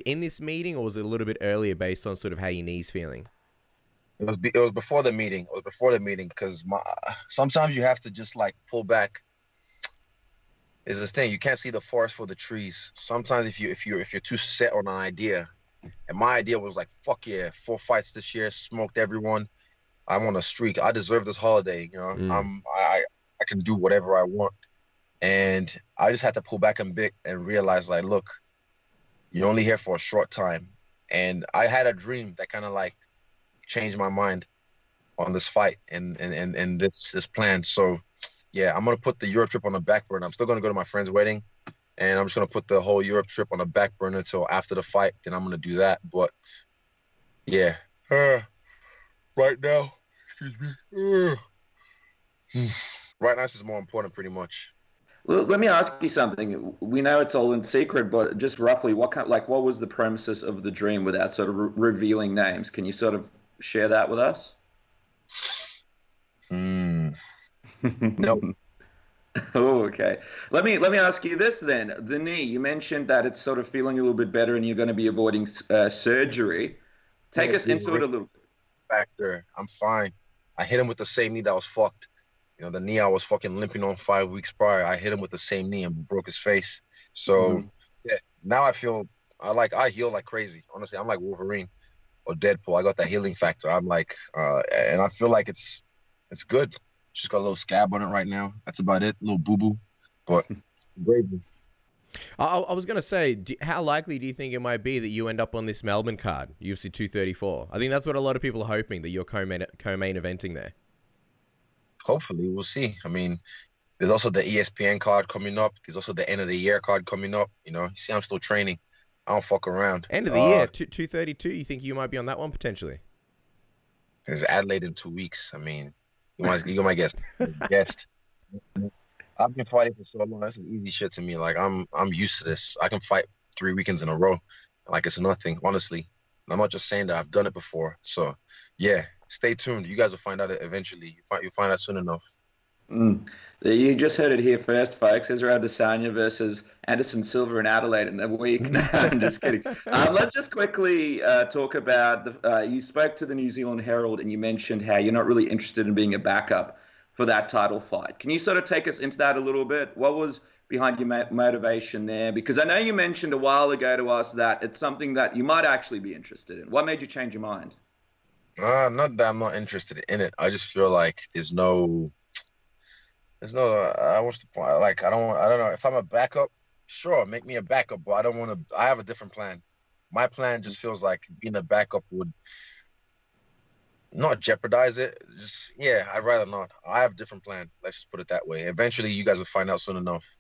in this meeting, or was it a little bit earlier based on sort of how your knee's feeling? It was before the meeting. It was before the meeting because sometimes you have to just like pull back. Is this thing, you can't see the forest for the trees. Sometimes if you're too set on an idea, and my idea was like, fuck yeah, 4 fights this year, smoked everyone. I'm on a streak. I deserve this holiday. I can do whatever I want, and I just had to pull back a bit and realize like, look, you're only here for a short time, and I had a dream that kind of like changed my mind on this fight and this plan. So. Yeah, I'm going to put the Europe trip on the back burner. I'm still going to go to my friend's wedding, and I'm just going to put the whole Europe trip on the back burner until after the fight. Then I'm going to do that. But, yeah, right now, right now this is more important pretty much. Well, let me ask you something. We know it's all in secret, but just roughly, what was the premises of the dream without sort of revealing names? Can you sort of share that with us? No. Oh, okay. Let me ask you this then. The knee, you mentioned that it's sort of feeling a little bit better and you're going to be avoiding surgery. Take us into it a little bit. Factor. I'm fine. I hit him with the same knee that was fucked. The knee I was fucking limping on 5 weeks prior. I hit him with the same knee and broke his face. So yeah, now I feel I heal like crazy. Honestly, I'm like Wolverine or Deadpool. I got that healing factor. I'm like, and I feel like it's good. Just got a little scab on it right now. That's about it. A little boo-boo. But gravy. I was going to say, how likely do you think it might be that you end up on this Melbourne card, UFC 234? I think that's what a lot of people are hoping, that you're co-main eventing there. Hopefully. We'll see. I mean, there's also the ESPN card coming up. There's also the end of the year card coming up. You see, I'm still training. I don't fuck around. End of the year, 232. You think you might be on that one potentially? There's Adelaide in 2 weeks. I mean... You might guess. I've been fighting for so long. That's easy shit to me. Like I'm used to this. I can fight 3 weekends in a row, like it's nothing. Honestly, I'm not just saying that. I've done it before. So, yeah, stay tuned. You guys will find out eventually. You'll find out soon enough. You just heard it here first, folks. Israel Adesanya versus Anderson Silva in Adelaide in a week. No, I'm just kidding. Let's just quickly talk about you spoke to the New Zealand Herald and you mentioned how you're not really interested in being a backup for that title fight. Can you sort of take us into that a little bit? What was behind your motivation there? Because I know you mentioned a while ago to us that it's something that you might actually be interested in. What made you change your mind? Not that I'm not interested in it. I just feel like there's no. What's the point? Like, I don't know. If I'm a backup, sure, make me a backup, but I don't want to. I have a different plan. My plan just feels like being a backup would not jeopardize it. Just, yeah, I'd rather not. I have a different plan. Let's just put it that way. Eventually, you guys will find out soon enough.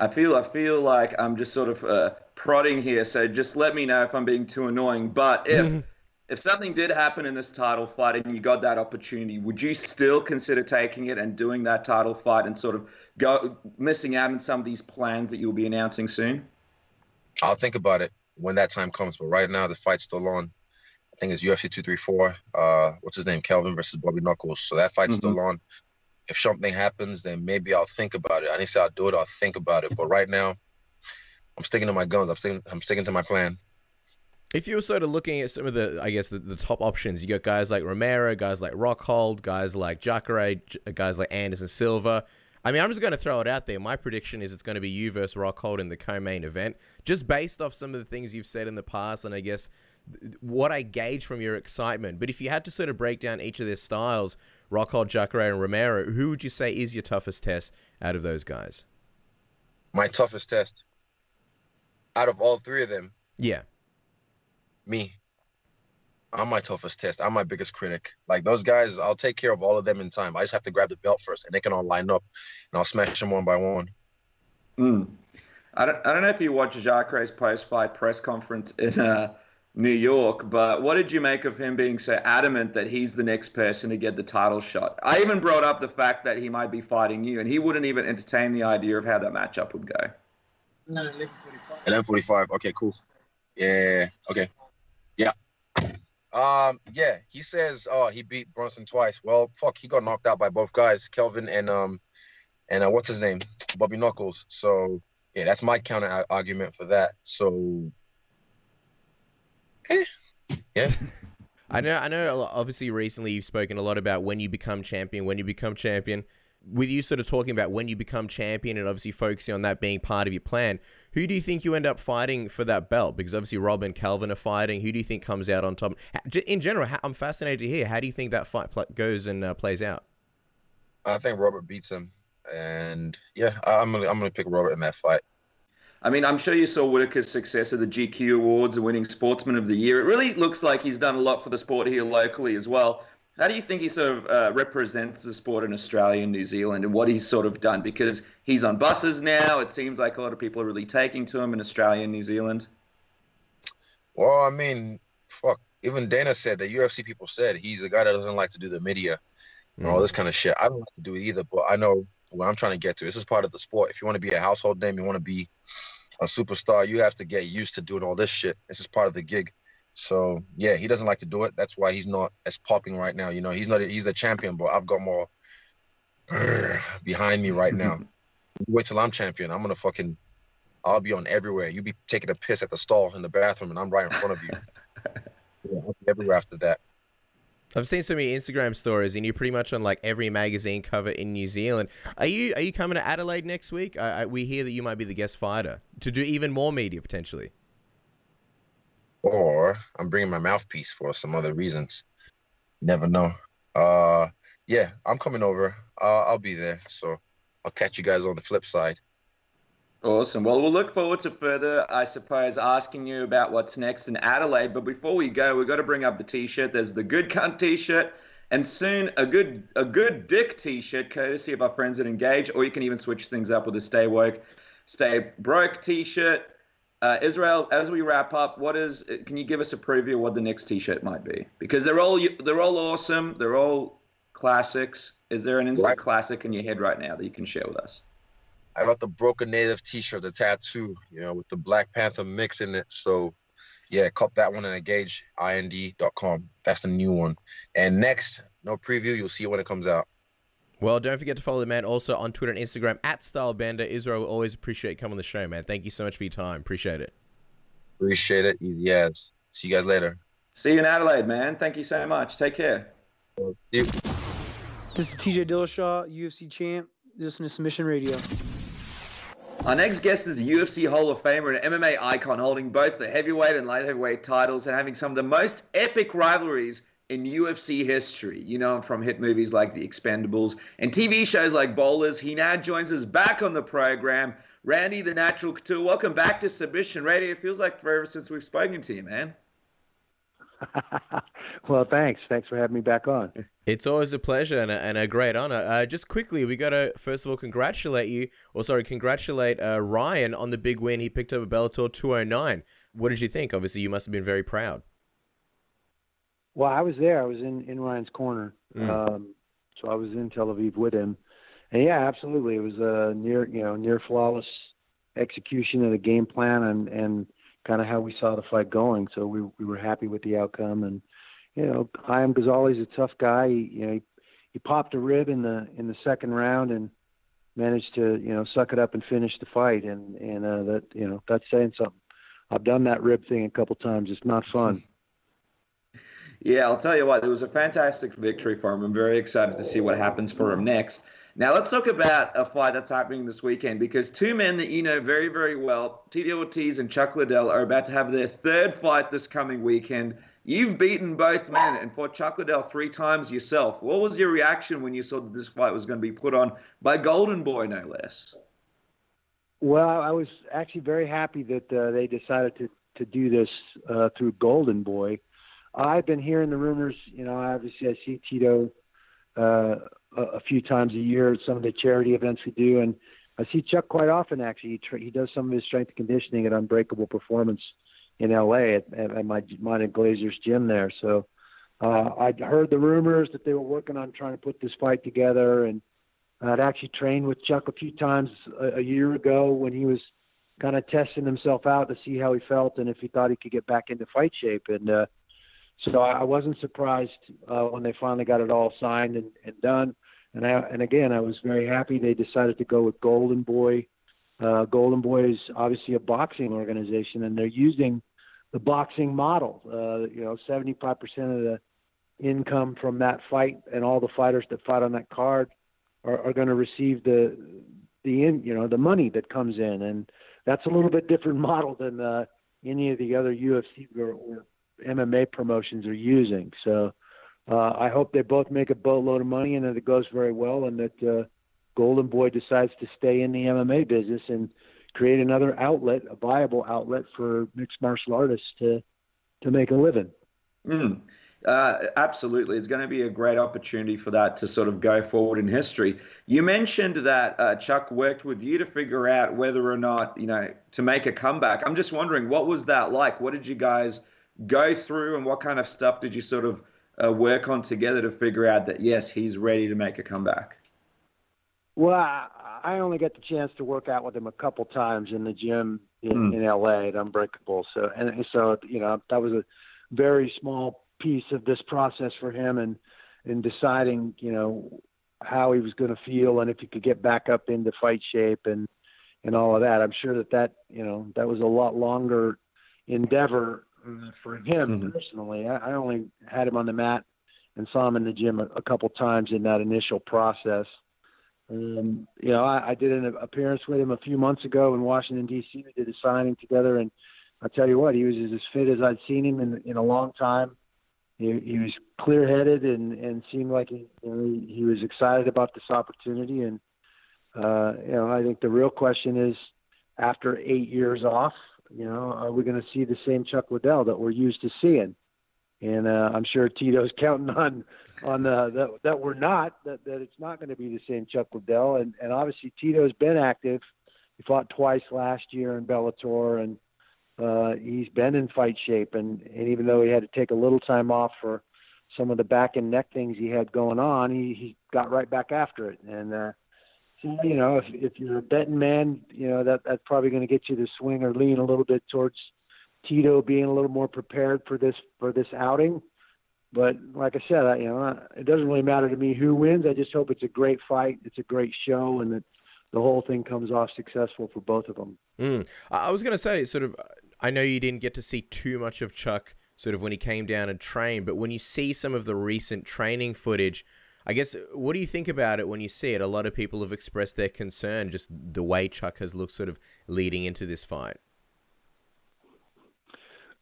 I feel like I'm just sort of prodding here, so just let me know if I'm being too annoying. But if something did happen in this title fight and you got that opportunity, would you still consider taking it and doing that title fight and sort of missing out on some of these plans that you'll be announcing soon? I'll think about it when that time comes. But right now, the fight's still on. I think it's UFC 234. What's his name? Kelvin versus Bobby Knuckles. So that fight's still on. If something happens, then maybe I'll think about it. I didn't say I'll do it. I'll think about it. But right now, I'm sticking to my guns. I'm sticking to my plan. If you were sort of looking at some of the, I guess, the top options, you got guys like Romero, guys like Rockhold, guys like Jacare, guys like Anderson Silva. I mean, I'm just going to throw it out there. My prediction is it's going to be you versus Rockhold in the co-main event, just based off some of the things you've said in the past and I guess what I gauge from your excitement. But if you had to sort of break down each of their styles, Rockhold, Jacare, and Romero, who would you say is your toughest test out of those guys? My toughest test out of all three of them? Yeah. Me. I'm my toughest test. I'm my biggest critic. Like, those guys, I'll take care of all of them in time. I just have to grab the belt first, and they can all line up, and I'll smash them one by one. I don't know if you watched Jacare's post-fight press conference in New York, but what did you make of him being so adamant that he's the next person to get the title shot? I even brought up the fact that he might be fighting you, and he wouldn't even entertain the idea of how that matchup would go. No, 11:45. 11:45. Okay, cool. Yeah. Okay. Yeah. Yeah. He says, he beat Brunson twice. Well, fuck, he got knocked out by both guys, Kelvin and what's his name, Bobby Knuckles. So yeah, that's my counter argument for that. So. Yeah. I know. Obviously, recently you've spoken a lot about when you become champion. With you sort of talking about when you become champion and obviously focusing on that being part of your plan, who do you think you end up fighting for that belt? Because obviously Rob and Kelvin are fighting. Who do you think comes out on top? In general, I'm fascinated to hear. How do you think that fight goes and plays out? I think Robert beats him, and yeah, I'm gonna pick Robert in that fight. I mean, I'm sure you saw Whittaker's success at the GQ Awards and winning Sportsman of the Year. It really looks like he's done a lot for the sport here locally as well. How do you think he sort of represents the sport in Australia and New Zealand and what he's sort of done? Because he's on buses now. It seems like a lot of people are really taking to him in Australia and New Zealand. Well, I mean, fuck. Even Dana said that UFC people said he's a guy that doesn't like to do the media and all this kind of shit. I don't like to do it either, but I know what I'm trying to get to. This is part of the sport. If you want to be a household name, you want to be a superstar, you have to get used to doing all this shit. This is part of the gig. So yeah, he doesn't like to do it. That's why he's not as popping right now. You know, he's the champion, but I've got more behind me right now. Wait till I'm champion. I'll be on everywhere. You be taking a piss at the stall in the bathroom and I'm right in front of you. Yeah, I'll be everywhere after that. I've seen some of your Instagram stories, and you're pretty much on like every magazine cover in New Zealand. Are you coming to Adelaide next week? We hear that you might be the guest fighter to do even more media potentially. Or I'm bringing my mouthpiece for some other reasons. Never know. Yeah, I'm coming over. I'll be there. So I'll catch you guys on the flip side. Awesome. Well, we'll look forward to further, I suppose, asking you about what's next in Adelaide. But before we go, we've got to bring up the T-shirt. There's the Good Cunt T-shirt, and soon a good Dick T-shirt, courtesy of our friends at Engage. Or you can even switch things up with a Stay Woke, Stay Broke T-shirt. Israel, as we wrap up, can you give us a preview of what the next T-shirt might be? Because they're all awesome. They're all classics. Is there an instant classic in your head right now that you can share with us? I got the Broken Native T-shirt, the tattoo, with the Black Panther mix in it. So, yeah, cop that one at engageind.com. That's the new one. And next, no preview. You'll see it when it comes out. Well, don't forget to follow the man also on Twitter and Instagram @StyleBender. Israel, will always appreciate coming on the show, man. Thank you so much for your time. Appreciate it. Appreciate it. Easy as. See you guys later. See you in Adelaide, man. Thank you so much. Take care. This is TJ Dillashaw, UFC champ. Listen to Submission Radio. Our next guest is a UFC Hall of Famer and MMA icon, holding both the heavyweight and light heavyweight titles and having some of the most epic rivalries in UFC history. You know him from hit movies like The Expendables and TV shows like Bowlers. He now joins us back on the program. Randy the Natural Couture, welcome back to Submission Radio. It feels like forever since we've spoken to you, man. Well, thanks. Thanks for having me back on. It's always a pleasure and a great honor. Just quickly, we got to, first of all, congratulate Ryan on the big win. He picked up a Bellator 209. What did you think? Obviously, you must have been very proud. Well, I was there. I was in Ryan's corner. So I was in Tel Aviv with him. And yeah, absolutely. It was a near flawless execution of the game plan and kind of how we saw the fight going. So we were happy with the outcome. And, Chaim Ghazali's a tough guy. He popped a rib in the second round and managed to, suck it up and finish the fight. And that's saying something. I've done that rib thing a couple times. It's not fun. Yeah, I'll tell you what, it was a fantastic victory for him. I'm very excited to see what happens for him next. Now, let's talk about a fight that's happening this weekend, because two men that you know very, very well, Tito Ortiz and Chuck Liddell, are about to have their third fight this coming weekend. You've beaten both men and fought Chuck Liddell 3 times yourself. What was your reaction when you saw that this fight was going to be put on by Golden Boy, no less? Well, I was actually very happy that they decided to do this through Golden Boy. I've been hearing the rumors. Obviously I see Tito a few times a year at some of the charity events we do, and I see Chuck quite often. Actually, he does some of his strength and conditioning at Unbreakable Performance in LA at my mine and Glazer's gym there. So I'd heard the rumors that they were working on trying to put this fight together, and I'd actually trained with Chuck a few times a year ago when he was kind of testing himself out to see how he felt and if he thought he could get back into fight shape. And so I wasn't surprised when they finally got it all signed and done. And again, I was very happy they decided to go with Golden Boy. Golden Boy is obviously a boxing organization, and they're using the boxing model. 75% of the income from that fight and all the fighters that fight on that card are going to receive the money that comes in, and that's a little bit different model than any of the other UFC or MMA promotions are using. So I hope they both make a boatload of money and that it goes very well, and that Golden Boy decides to stay in the MMA business and create another outlet, a viable outlet for mixed martial artists to make a living. Absolutely. It's going to be a great opportunity for that to sort of go forward in history. You mentioned that Chuck worked with you to figure out whether or not, to make a comeback. I'm just wondering, what was that like? What did you guys go through, and what kind of stuff did you sort of work on together to figure out that, yes, he's ready to make a comeback? Well, I only got the chance to work out with him a couple times in the gym in LA at Unbreakable. So that was a very small piece of this process for him, and in deciding, how he was going to feel and if he could get back up into fight shape and all of that. I'm sure that was a lot longer endeavor for him personally. I only had him on the mat and saw him in the gym a couple times in that initial process. I did an appearance with him a few months ago in Washington, D.C. We did a signing together, and I'll tell you what, he was as fit as I'd seen him in a long time. He was clear-headed and seemed like he was excited about this opportunity. And, I think the real question is, after 8 years off, are we going to see the same Chuck Liddell that we're used to seeing? And I'm sure Tito's counting on that we're not, that it's not going to be the same Chuck Liddell. And obviously Tito's been active. He fought twice last year in Bellator, and he's been in fight shape. And even though he had to take a little time off for some of the back and neck things he had going on, he got right back after it. And so, if you're a betting man, that's probably going to get you to swing or lean a little bit towards Tito being a little more prepared for this outing. But like I said, it doesn't really matter to me who wins. I just hope it's a great fight, it's a great show, and that the whole thing comes off successful for both of them. I was going to say, sort of, I know you didn't get to see too much of Chuck sort of when he came down and trained, but when you see some of the recent training footage, I guess, what do you think about it when you see it? A lot of people have expressed their concern, just the way Chuck has looked sort of leading into this fight.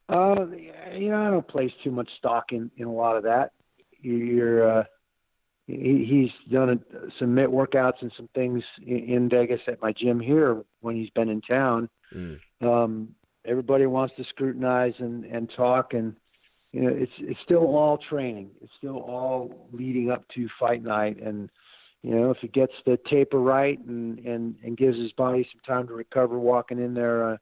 I don't place too much stock in a lot of that. He's done some mitt workouts and some things in Vegas at my gym here when he's been in town. Everybody wants to scrutinize and talk, and it's still all training. It's still all leading up to fight night. And, if he gets the taper right and gives his body some time to recover walking in there,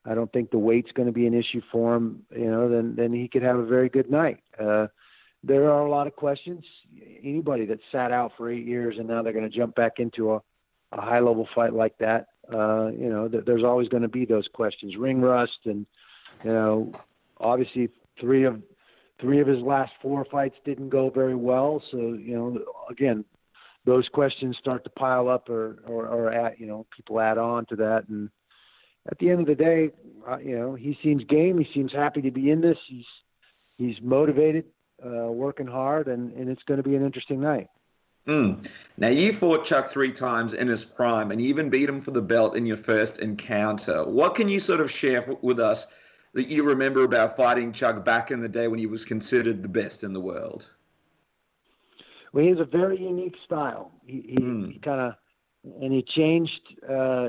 I don't think the weight's going to be an issue for him. Then he could have a very good night. There are a lot of questions. Anybody that sat out for 8 years and now they're going to jump back into a high-level fight like that, there's always going to be those questions. Ring rust, and obviously three of his last 4 fights didn't go very well. So again, those questions start to pile up, or people add on to that. And at the end of the day, he seems game. He seems happy to be in this. He's motivated, working hard, and it's going to be an interesting night. Now, you fought Chuck 3 times in his prime, and you even beat him for the belt in your first encounter. What can you sort of share with us that you remember about fighting Chuck back in the day when he was considered the best in the world? Well, he has a very unique style. He kind of, and he changed,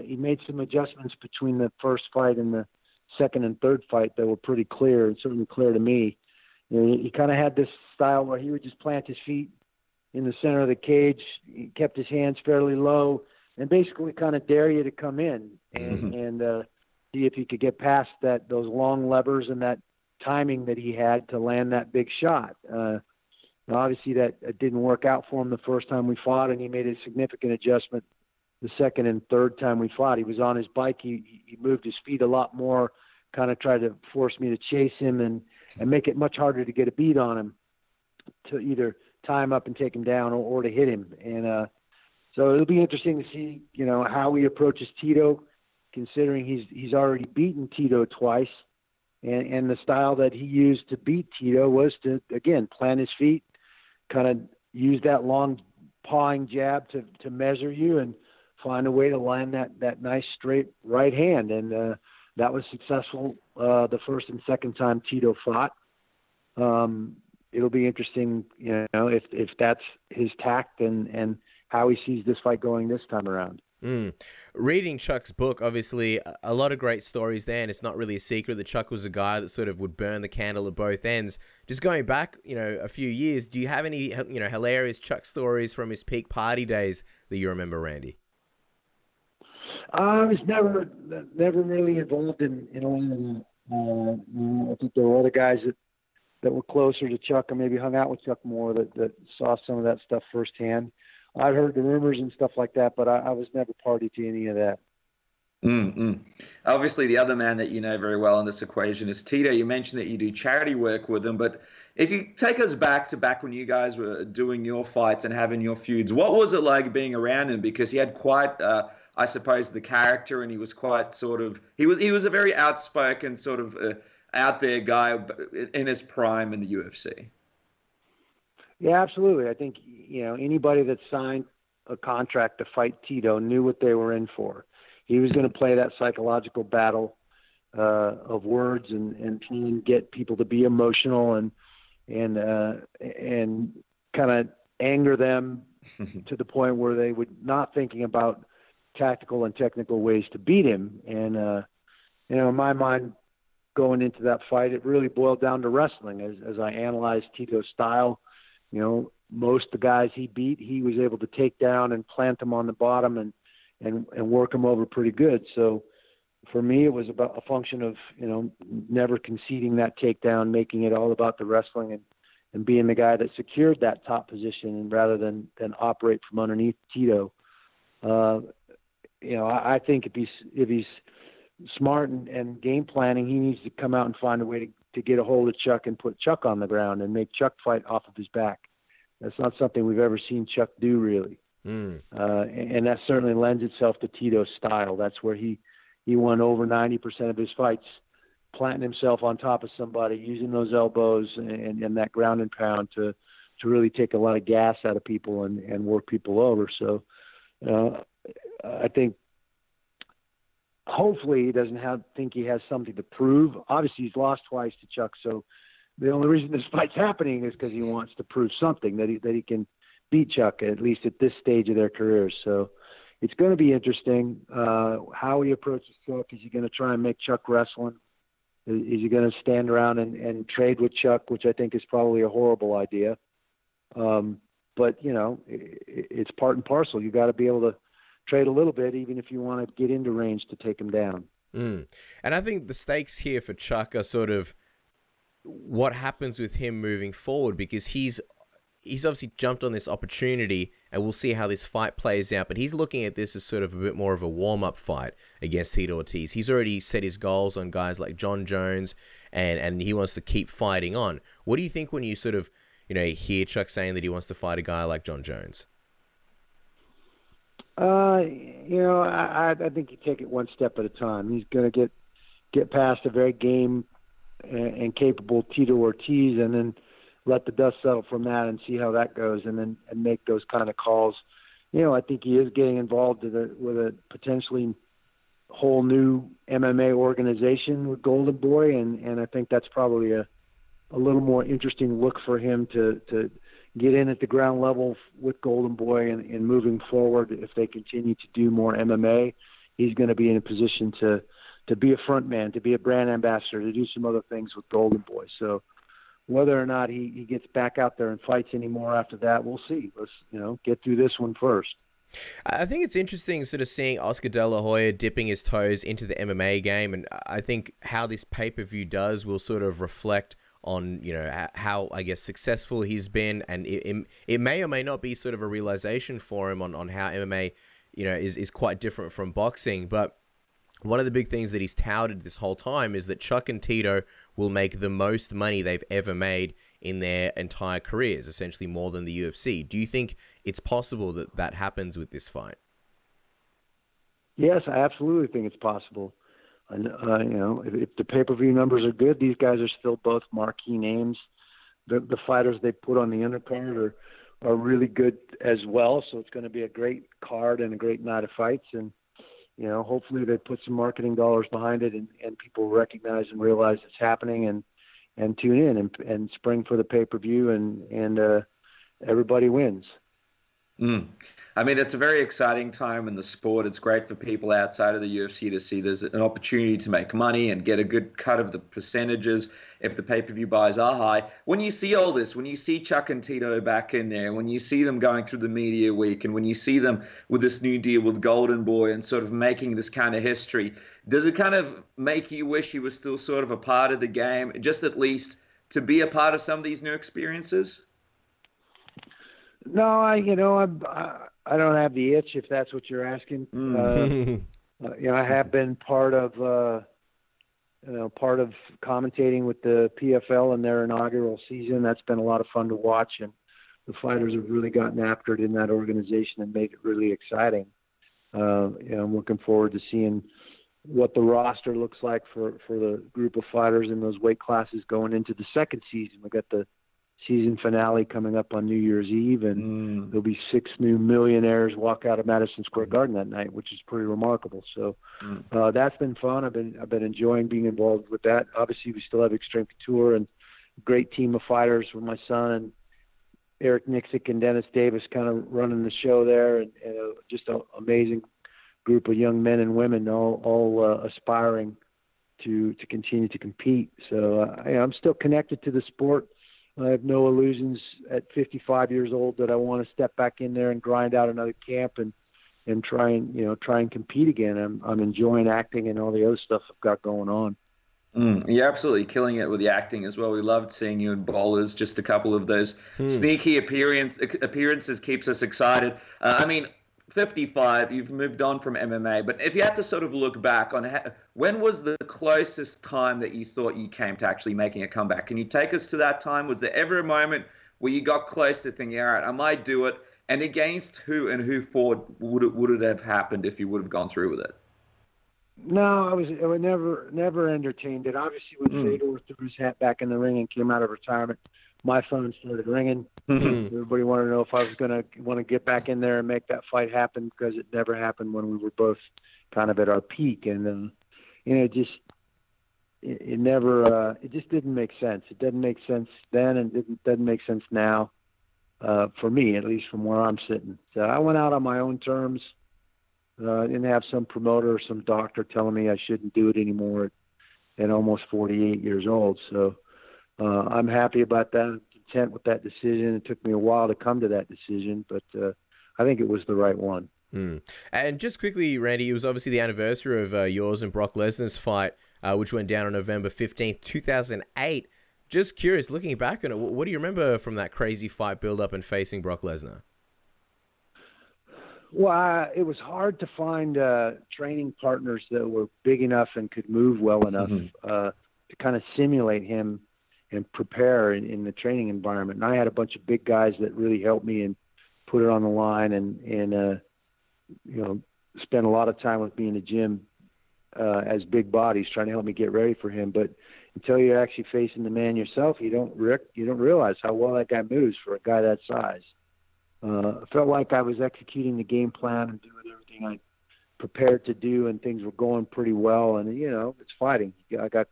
he made some adjustments between the first fight and the second and third fight that were pretty clear, and certainly clear to me. He kind of had this style where he would just plant his feet in the center of the cage. He kept his hands fairly low and basically kind of dare you to come in and see if he could get past those long levers and that timing that he had to land that big shot. Obviously that didn't work out for him the first time we fought, and he made a significant adjustment the second and third time we fought. He was on his bike. He moved his feet a lot more, kind of tried to force me to chase him and make it much harder to get a beat on him, to either tie him up and take him down or to hit him. And so it'll be interesting to see, how he approaches Tito, considering he's already beaten Tito twice. And the style that he used to beat Tito was to, again, plant his feet, kind of use that long pawing jab to measure you and find a way to land that nice straight right hand. And that was successful the first and second time Tito fought. It'll be interesting, if that's his tact and how he sees this fight going this time around. Reading Chuck's book, obviously a lot of great stories there, and it's not really a secret that Chuck was a guy that sort of would burn the candle at both ends. Just going back, a few years, do you have any, hilarious Chuck stories from his peak party days that you remember, Randy? I was never really involved in all of that. I think there were other guys that were closer to Chuck and maybe hung out with Chuck more that saw some of that stuff firsthand. I'd heard the rumors and stuff like that, but I was never party to any of that. Obviously, the other man that you know very well in this equation is Tito. You mentioned that you do charity work with him, but if you take us back when you guys were doing your fights and having your feuds, what was it like being around him? Because he had quite, I suppose, the character, and he was quite sort of, he was a very outspoken sort of out there guy in his prime in the UFC. Yeah, absolutely. I think, anybody that signed a contract to fight Tito knew what they were in for. He was going to play that psychological battle of words and try and get people to be emotional and kind of anger them to the point where they would not thinking about tactical and technical ways to beat him. And, in my mind, going into that fight, it really boiled down to wrestling. As I analyzed Tito's style, most of the guys he beat, he was able to take down and plant them on the bottom and work them over pretty good. So for me, it was about a function of, never conceding that takedown, making it all about the wrestling and being the guy that secured that top position rather than operate from underneath Tito. I think if he's smart and game planning, he needs to come out and find a way to get a hold of Chuck and put Chuck on the ground and make Chuck fight off of his back. That's not something we've ever seen Chuck do, really. And that certainly lends itself to Tito's style. That's where he won over 90% of his fights, planting himself on top of somebody, using those elbows and that ground and pound to really take a lot of gas out of people and work people over. So I think hopefully he doesn't think he has something to prove. Obviously, he's lost twice to Chuck, so the only reason this fight's happening is because he wants to prove something, that he can beat Chuck, at least at this stage of their careers. So it's going to be interesting how he approaches Chuck. Is he going to try and make Chuck wrestling? Is he going to stand around and trade with Chuck, which I think is probably a horrible idea. But, it's part and parcel. You got to be able to trade a little bit, even if you want to get into range to take him down. And I think the stakes here for Chuck are sort of what happens with him moving forward, because he's obviously jumped on this opportunity, and we'll see how this fight plays out. But he's looking at this as sort of a bit more of a warm-up fight against Tito Ortiz. He's already set his goals on guys like John Jones, and he wants to keep fighting on. What do you think when you sort of, hear Chuck saying that he wants to fight a guy like John Jones? I think you take it one step at a time. He's going to get past a very game and capable Tito Ortiz, and then let the dust settle from that and see how that goes, and make those kind of calls. I think he is getting involved with a potentially whole new MMA organization with Golden Boy, and I think that's probably a little more interesting look for him to get in at the ground level with Golden Boy and moving forward. If they continue to do more MMA, he's going to be in a position to be a front man, to be a brand ambassador, to do some other things with Golden Boy. So whether or not he gets back out there and fights anymore after that, we'll see. Let's, get through this one first. I think it's interesting sort of seeing Oscar De La Hoya dipping his toes into the MMA game, and I think how this pay-per-view does will sort of reflect on, how, I guess, successful he's been, and it may or may not be sort of a realization for him on how MMA, is quite different from boxing. But one of the big things that he's touted this whole time is that Chuck and Tito will make the most money they've ever made in their entire careers, essentially more than the UFC. Do you think it's possible that happens with this fight? Yes, I absolutely think it's possible. And, if the pay-per-view numbers are good, these guys are still both marquee names. The fighters they put on the undercard are really good as well. So it's going to be a great card and a great night of fights. And, hopefully they put some marketing dollars behind it, and people recognize and realize it's happening and tune in and spring for the pay-per-view, and everybody wins. I mean, it's a very exciting time in the sport. It's great for people outside of the UFC to see there's an opportunity to make money and get a good cut of the percentages if the pay-per-view buys are high. When you see all this, when you see Chuck and Tito back in there, when you see them going through the media week, and when you see them with this new deal with Golden Boy and sort of making this kind of history, does it kind of make you wish you were still sort of a part of the game, just at least to be a part of some of these new experiences? No, I don't have the itch, if that's what you're asking. I have been part of commentating with the PFL in their inaugural season. That's been a lot of fun to watch, and the fighters have really gotten after it in that organization and made it really exciting. I'm looking forward to seeing what the roster looks like for the group of fighters in those weight classes going into the second season. We got the season finale coming up on New Year's Eve, and there'll be 6 new millionaires walk out of Madison Square Garden that night, which is pretty remarkable. So that's been fun. I've been enjoying being involved with that. Obviously, we still have Extreme Couture and a great team of fighters with my son and Eric Nixick and Dennis Davis kind of running the show there, and just an amazing group of young men and women, all aspiring to continue to compete. So I'm still connected to the sport. I have no illusions at 55 years old that I want to step back in there and grind out another camp and try and compete again. I'm enjoying acting and all the other stuff I've got going on. You're absolutely killing it with the acting as well. We loved seeing you in Bowlers. Just a couple of those sneaky appearances keeps us excited. 55, you've moved on from MMA, but if you had to sort of look back on when was the closest time that you thought you came to actually making a comeback? Can you take us to that time? Was there ever a moment where you got close to thinking, all right, I might do it? And against who and who for would it have happened if you would have gone through with it? No, I would never entertained it. Obviously, when Fedor threw his hat back in the ring and came out of retirement, my phone started ringing. Everybody wanted to know if I was going to want to get back in there and make that fight happen, because it never happened when we were both kind of at our peak. And, it just didn't make sense. It doesn't make sense then, and it doesn't make sense now, for me, at least from where I'm sitting. So I went out on my own terms. I didn't have some promoter or some doctor telling me I shouldn't do it anymore. and almost 48 years old. So I'm happy about that. I'm content with that decision. It took me a while to come to that decision, but I think it was the right one. And just quickly, Randy, it was obviously the anniversary of yours and Brock Lesnar's fight, which went down on November 15th, 2008. Just curious, looking back on it, what do you remember from that crazy fight build-up and facing Brock Lesnar? Well, it was hard to find training partners that were big enough and could move well enough to kind of simulate him and prepare in the training environment. And I had a bunch of big guys that really helped me and put it on the line and spent a lot of time with me in the gym as big bodies trying to help me get ready for him. But until you're actually facing the man yourself, you don't realize how well that guy moves for a guy that size. I felt like I was executing the game plan and doing everything I prepared to do, and things were going pretty well. And it's fighting. I got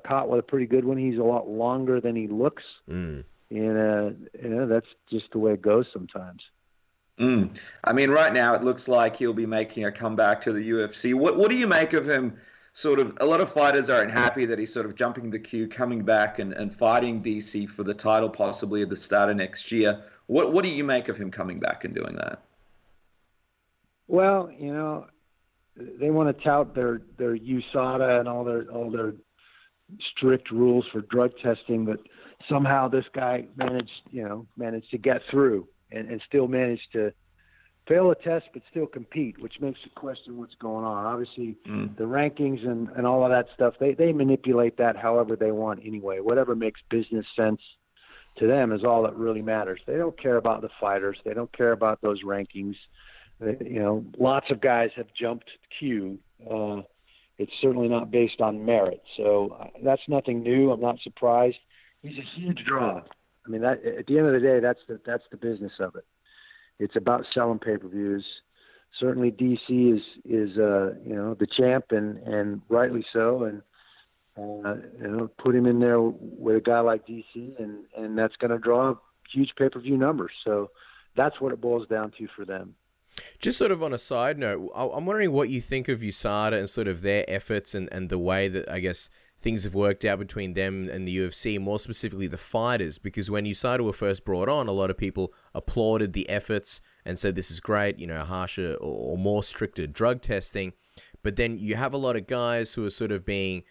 caught with a pretty good one. He's a lot longer than he looks, and that's just the way it goes sometimes. I mean, right now it looks like he'll be making a comeback to the UFC. What do you make of him? Sort of, a lot of fighters aren't happy that he's sort of jumping the queue, coming back and fighting DC for the title possibly at the start of next year. What do you make of him coming back and doing that? Well, they want to tout their USADA and all their strict rules for drug testing, but somehow this guy managed to get through and still managed to fail a test but still compete, which makes you question what's going on. Obviously, the rankings and all of that stuff, they manipulate that however they want anyway. Whatever makes business sense to them is all that really matters. They don't care about the fighters. They don't care about those rankings. Lots of guys have jumped queue. It's certainly not based on merit. So that's nothing new. I'm not surprised. He's a huge draw. I mean, at the end of the day, that's the business of it. It's about selling pay-per-views. Certainly, DC is the champ and rightly so. And put him in there with a guy like DC, and that's going to draw huge pay-per-view numbers. So that's what it boils down to for them. Just sort of on a side note, I'm wondering what you think of USADA and sort of their efforts and the way that, I guess, things have worked out between them and the UFC, more specifically the fighters, because when USADA were first brought on, a lot of people applauded the efforts and said this is great, harsher or more stricter drug testing. But then you have a lot of guys who are sort of being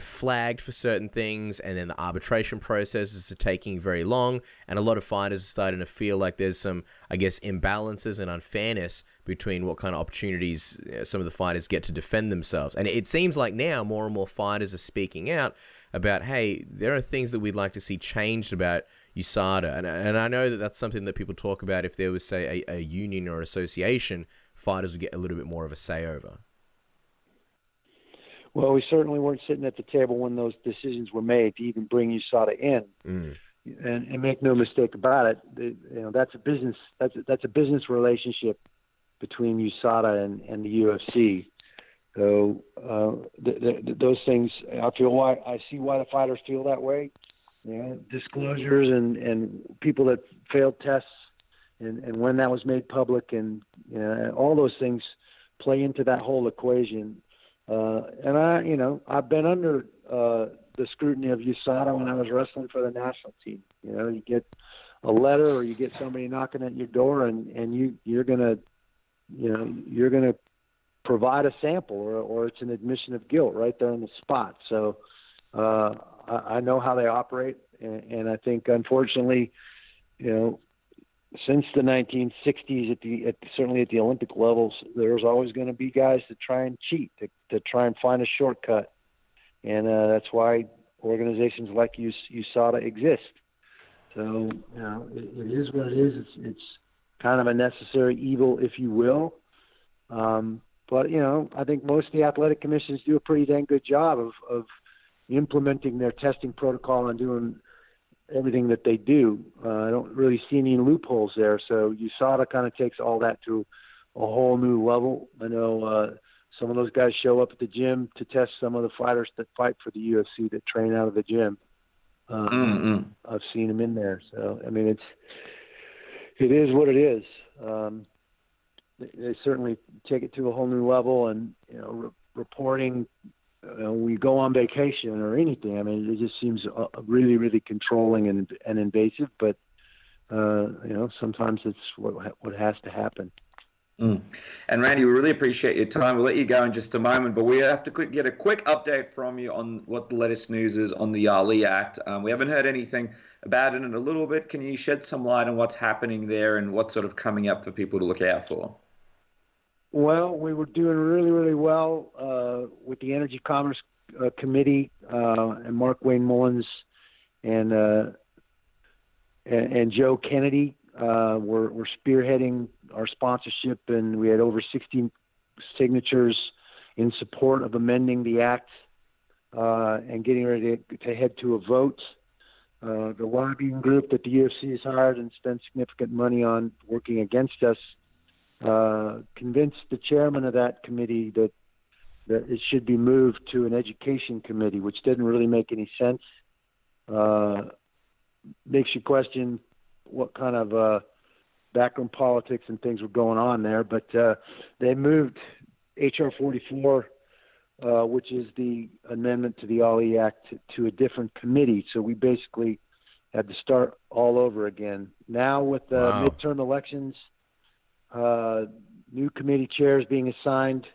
flagged for certain things, and then the arbitration processes are taking very long, and a lot of fighters are starting to feel like there's some, I guess, imbalances and unfairness between what kind of opportunities some of the fighters get to defend themselves. And it seems like now more and more fighters are speaking out about, hey, there are things that we'd like to see changed about USADA. And I know that that's something that people talk about. If there was, say, a union or association, fighters would get a little bit more of a say over. Well, we certainly weren't sitting at the table when those decisions were made to even bring USADA in. And make no mistake about it, that's a business. That's a business relationship between USADA and the UFC. So those things, I see why the fighters feel that way. Disclosures and people that failed tests, and when that was made public, and all those things play into that whole equation. And I've been under the scrutiny of USADA when I was wrestling for the national team. You get a letter or you get somebody knocking at your door, and you're gonna provide a sample, or it's an admission of guilt right there on the spot. So I know how they operate, and I think unfortunately, since the 1960s, certainly at the Olympic levels, there's always going to be guys that try and cheat, to try and find a shortcut. And that's why organizations like USADA exist. So, it is what it is. It's kind of a necessary evil, if you will. But, I think most of the athletic commissions do a pretty dang good job of implementing their testing protocol and doing everything that they do. I don't really see any loopholes there. So USADA kind of takes all that to a whole new level. I know some of those guys show up at the gym to test some of the fighters that fight for the UFC that train out of the gym. I've seen them in there. So, I mean, it is what it is. They certainly take it to a whole new level, and, reporting we go on vacation or anything. I mean, it just seems really, really controlling and invasive. But sometimes it's what has to happen. And Randy, we really appreciate your time. We'll let you go in just a moment, but we have to get a quick update from you on what the latest news is on the Ali Act. We haven't heard anything about it in a little bit. Can you shed some light on what's happening there and what's sort of coming up for people to look out for? Well, we were doing really, really well with the Energy Commerce Committee and Mark Wayne Mullins and Joe Kennedy. We're spearheading our sponsorship, and we had over 60 signatures in support of amending the act and getting ready to head to a vote. The lobbying group that the UFC has hired and spent significant money on working against us convinced the chairman of that committee that it should be moved to an education committee, which didn't really make any sense. Makes you question what kind of background politics and things were going on there, but they moved H.R. 44, which is the amendment to the Ali Act, to a different committee. So we basically had to start all over again. Now with the midterm elections, new committee chairs being assigned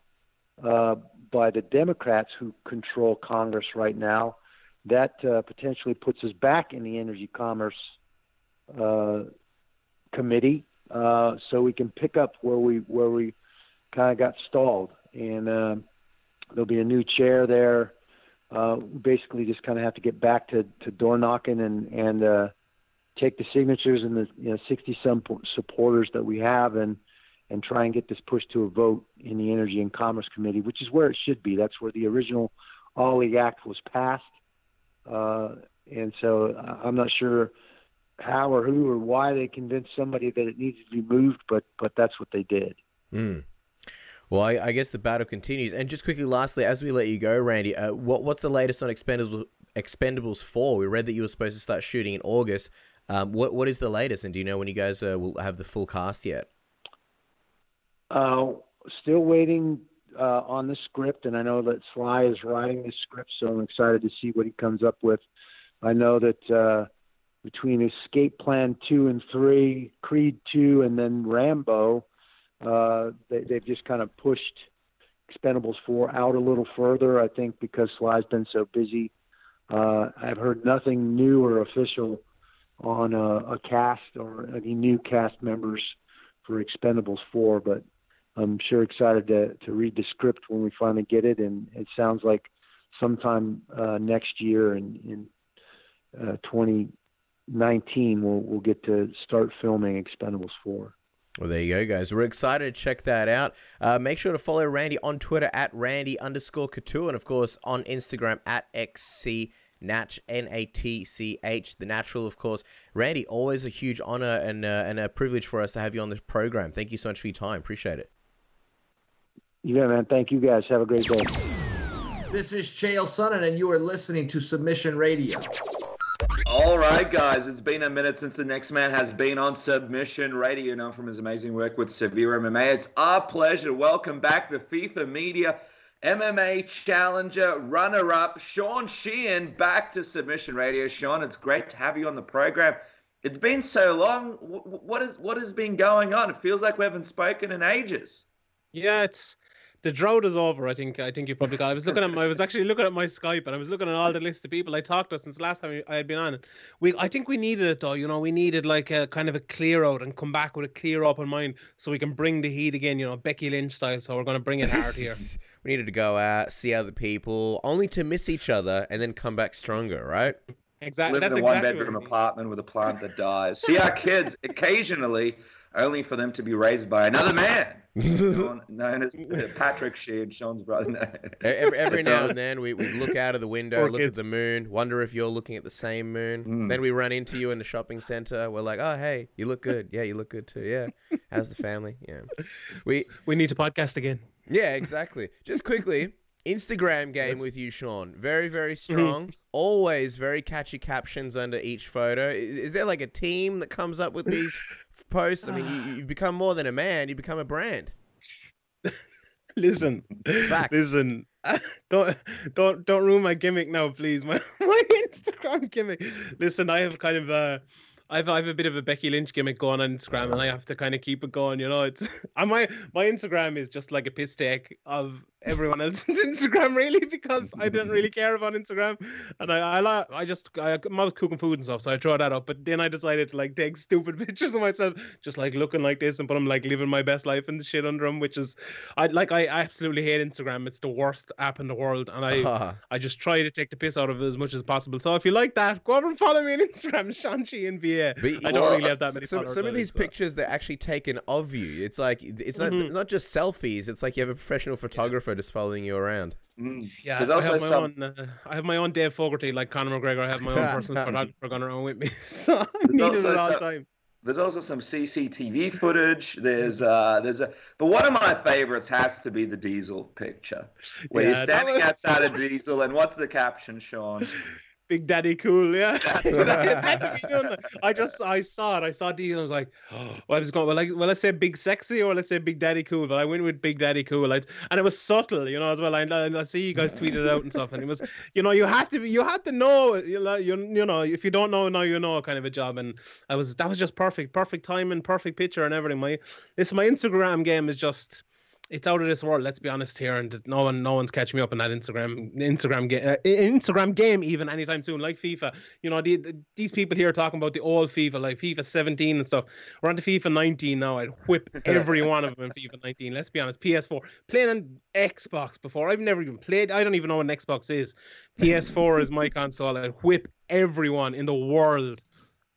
by the Democrats who control Congress right now, that potentially puts us back in the Energy Commerce Committee, so we can pick up where we kind of got stalled, and there'll be a new chair there. Basically, just kind of have to get back to door knocking and take the signatures and the 60-some supporters that we have, and try and get this pushed to a vote in the Energy and Commerce Committee, which is where it should be. That's where the original Ali Act was passed, and so I'm not sure how or who or why they convinced somebody that it needs to be moved, but that's what they did. Well, I guess the battle continues. And just quickly, lastly, as we let you go, Randy, what's the latest on Expendables 4? We read that you were supposed to start shooting in August. What is the latest, and do you know when you guys will have the full cast yet? Still waiting on the script, and I know that Sly is writing the script, so I'm excited to see what he comes up with. I know that between Escape Plan 2 and 3, Creed 2, and then Rambo, they've just kind of pushed Expendables 4 out a little further, I think, because Sly's been so busy. I've heard nothing new or official on a cast or any new cast members for Expendables 4, but I'm sure excited to read the script when we finally get it, and it sounds like sometime next year in 2019 we'll get to start filming Expendables 4. Well, there you go, guys. We're excited to check that out. Make sure to follow Randy on Twitter at Randy_Couture, and of course on Instagram at XCNatch, NATCH, The Natural, of course. Randy, always a huge honor and a privilege for us to have you on this program. Thank you so much for your time. Appreciate it. Yeah, man. Thank you, guys. Have a great day. This is Chael Sonnen, and you are listening to Submission Radio. All right, guys, it's been a minute since the next man has been on Submission Radio, known from his amazing work with Severe MMA. It's our pleasure to welcome back the FIFA Media MMA Challenger runner-up, Sean Sheehan, back to Submission Radio. Sean, it's great to have you on the program. It's been so long. What has been going on? It feels like we haven't spoken in ages. Yeah, the drought is over. I think you probably got. I was actually looking at my Skype, and I was looking at all the list of people I talked to since last time I had been on. I think we needed it though. You know, we needed like a kind of a clear out and come back with a clear open mind so we can bring the heat again. You know, Becky Lynch style. So we're going to bring it hard here. We needed to go out, see other people, only to miss each other, and then come back stronger, right? Exactly. Live in a one-bedroom apartment with a plant that dies. See our kids occasionally, only for them to be raised by another man. Known as Patrick Sheehan, Sean's brother. Every now and then we look out of the window, look at the moon, wonder if you're looking at the same moon. Then we run into you in the shopping center. We're like, oh, hey, you look good. Yeah, you look good too. Yeah. How's the family? Yeah. We need to podcast again. Yeah, exactly. Just quickly, Instagram game with you, Sean. Very, very strong. Always very catchy captions under each photo. Is there like a team that comes up with these posts? I mean, you've become more than a man. You become a brand. Listen, don't ruin my gimmick now, please. My Instagram gimmick. Listen, I have kind of I have a bit of a Becky Lynch gimmick going on Instagram, and I have to kind of keep it going. You know, it's my Instagram is just like a piss take of everyone else's Instagram, really, because I didn't really care about Instagram, and I'm always cooking food and stuff, so I throw that up. But then I decided to like take stupid pictures of myself, just like looking like this, and put them like living my best life and shit under them, which is I absolutely hate Instagram. It's the worst app in the world, and I just try to take the piss out of it as much as possible. So if you like that, go over and follow me on Instagram, Shanchi and VA. I don't really have that many followers. Some of these pictures they're actually taken of you. It's like it's not just selfies. It's like you have a professional photographer just following you around. Yeah, I have my own Dave Fogarty, like Conor McGregor. I have my own personal photographer going around with me, so I need it at all times. There's also some CCTV footage. But one of my favorites has to be the Diesel picture, where you're standing outside a Diesel, and what's the caption, Sean? Big Daddy Cool, yeah. I saw it. I saw Diesel. I was like, oh, I was going, well, let's say Big Sexy or let's say Big Daddy Cool. But I went with Big Daddy Cool, and it was subtle, you know, as well. I see you guys tweeted it out and stuff, and it was, you know, you had to know, you know, if you don't know, now you know, kind of a job. And that was just perfect timing, perfect picture, and everything. My Instagram game is just. It's out of this world, let's be honest here, and no one's catching me up in that Instagram game even anytime soon. Like FIFA, you know, these people here are talking about the old FIFA, like FIFA 17 and stuff. We're on to FIFA 19 now. I'd whip every one of them in FIFA 19. Let's be honest. PS4, playing on Xbox before. I've never even played. I don't even know what an Xbox is. PS4 is my console. I'd whip everyone in the world.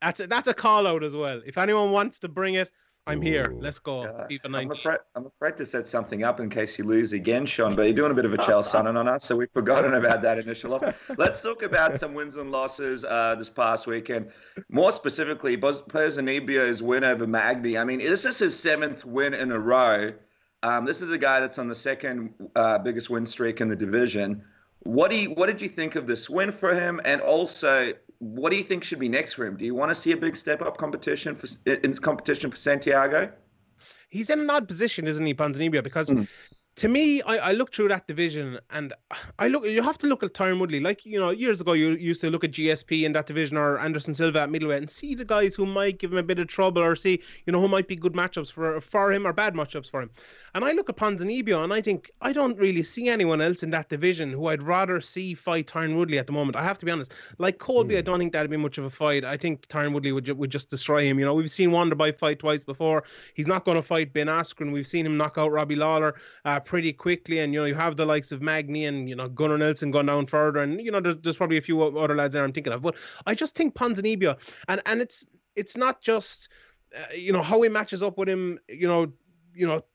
That's a call out as well. If anyone wants to bring it, I'm here. Let's go. FIFA 19. I'm afraid to set something up in case you lose again, Sean, but you're doing a bit of a Chael Sonnen on us, so we've forgotten about that initial offer. Let's talk about some wins and losses this past weekend. More specifically, Ponzinibbio's win over Magny. I mean, this is his 7th win in a row. This is a guy that's on the second biggest win streak in the division. What did you think of this win for him? And also, what do you think should be next for him? Do you want to see a big step-up competition for Santiago? He's in an odd position, isn't he, Ponzinibbio? Because to me, I look through that division, and you have to look at Tyron Woodley. Like, you know, years ago, you used to look at GSP in that division or Anderson Silva at middleweight and see the guys who might give him a bit of trouble, or see, you know, who might be good matchups for him or bad matchups for him. And I look at Ponzinibbio and I think I don't really see anyone else in that division who I'd rather see fight Tyron Woodley at the moment. I have to be honest. Like Colby, I don't think that'd be much of a fight. I think Tyron Woodley would just destroy him. You know, we've seen Wonderboy fight twice before. He's not going to fight Ben Askren. We've seen him knock out Robbie Lawler pretty quickly. And, you know, you have the likes of Magny and, you know, Gunnar Nelson going down further. And, you know, there's probably a few other lads there I'm thinking of. But I just think Ponzinibbio, and it's not just, you know, how he matches up with him, you know,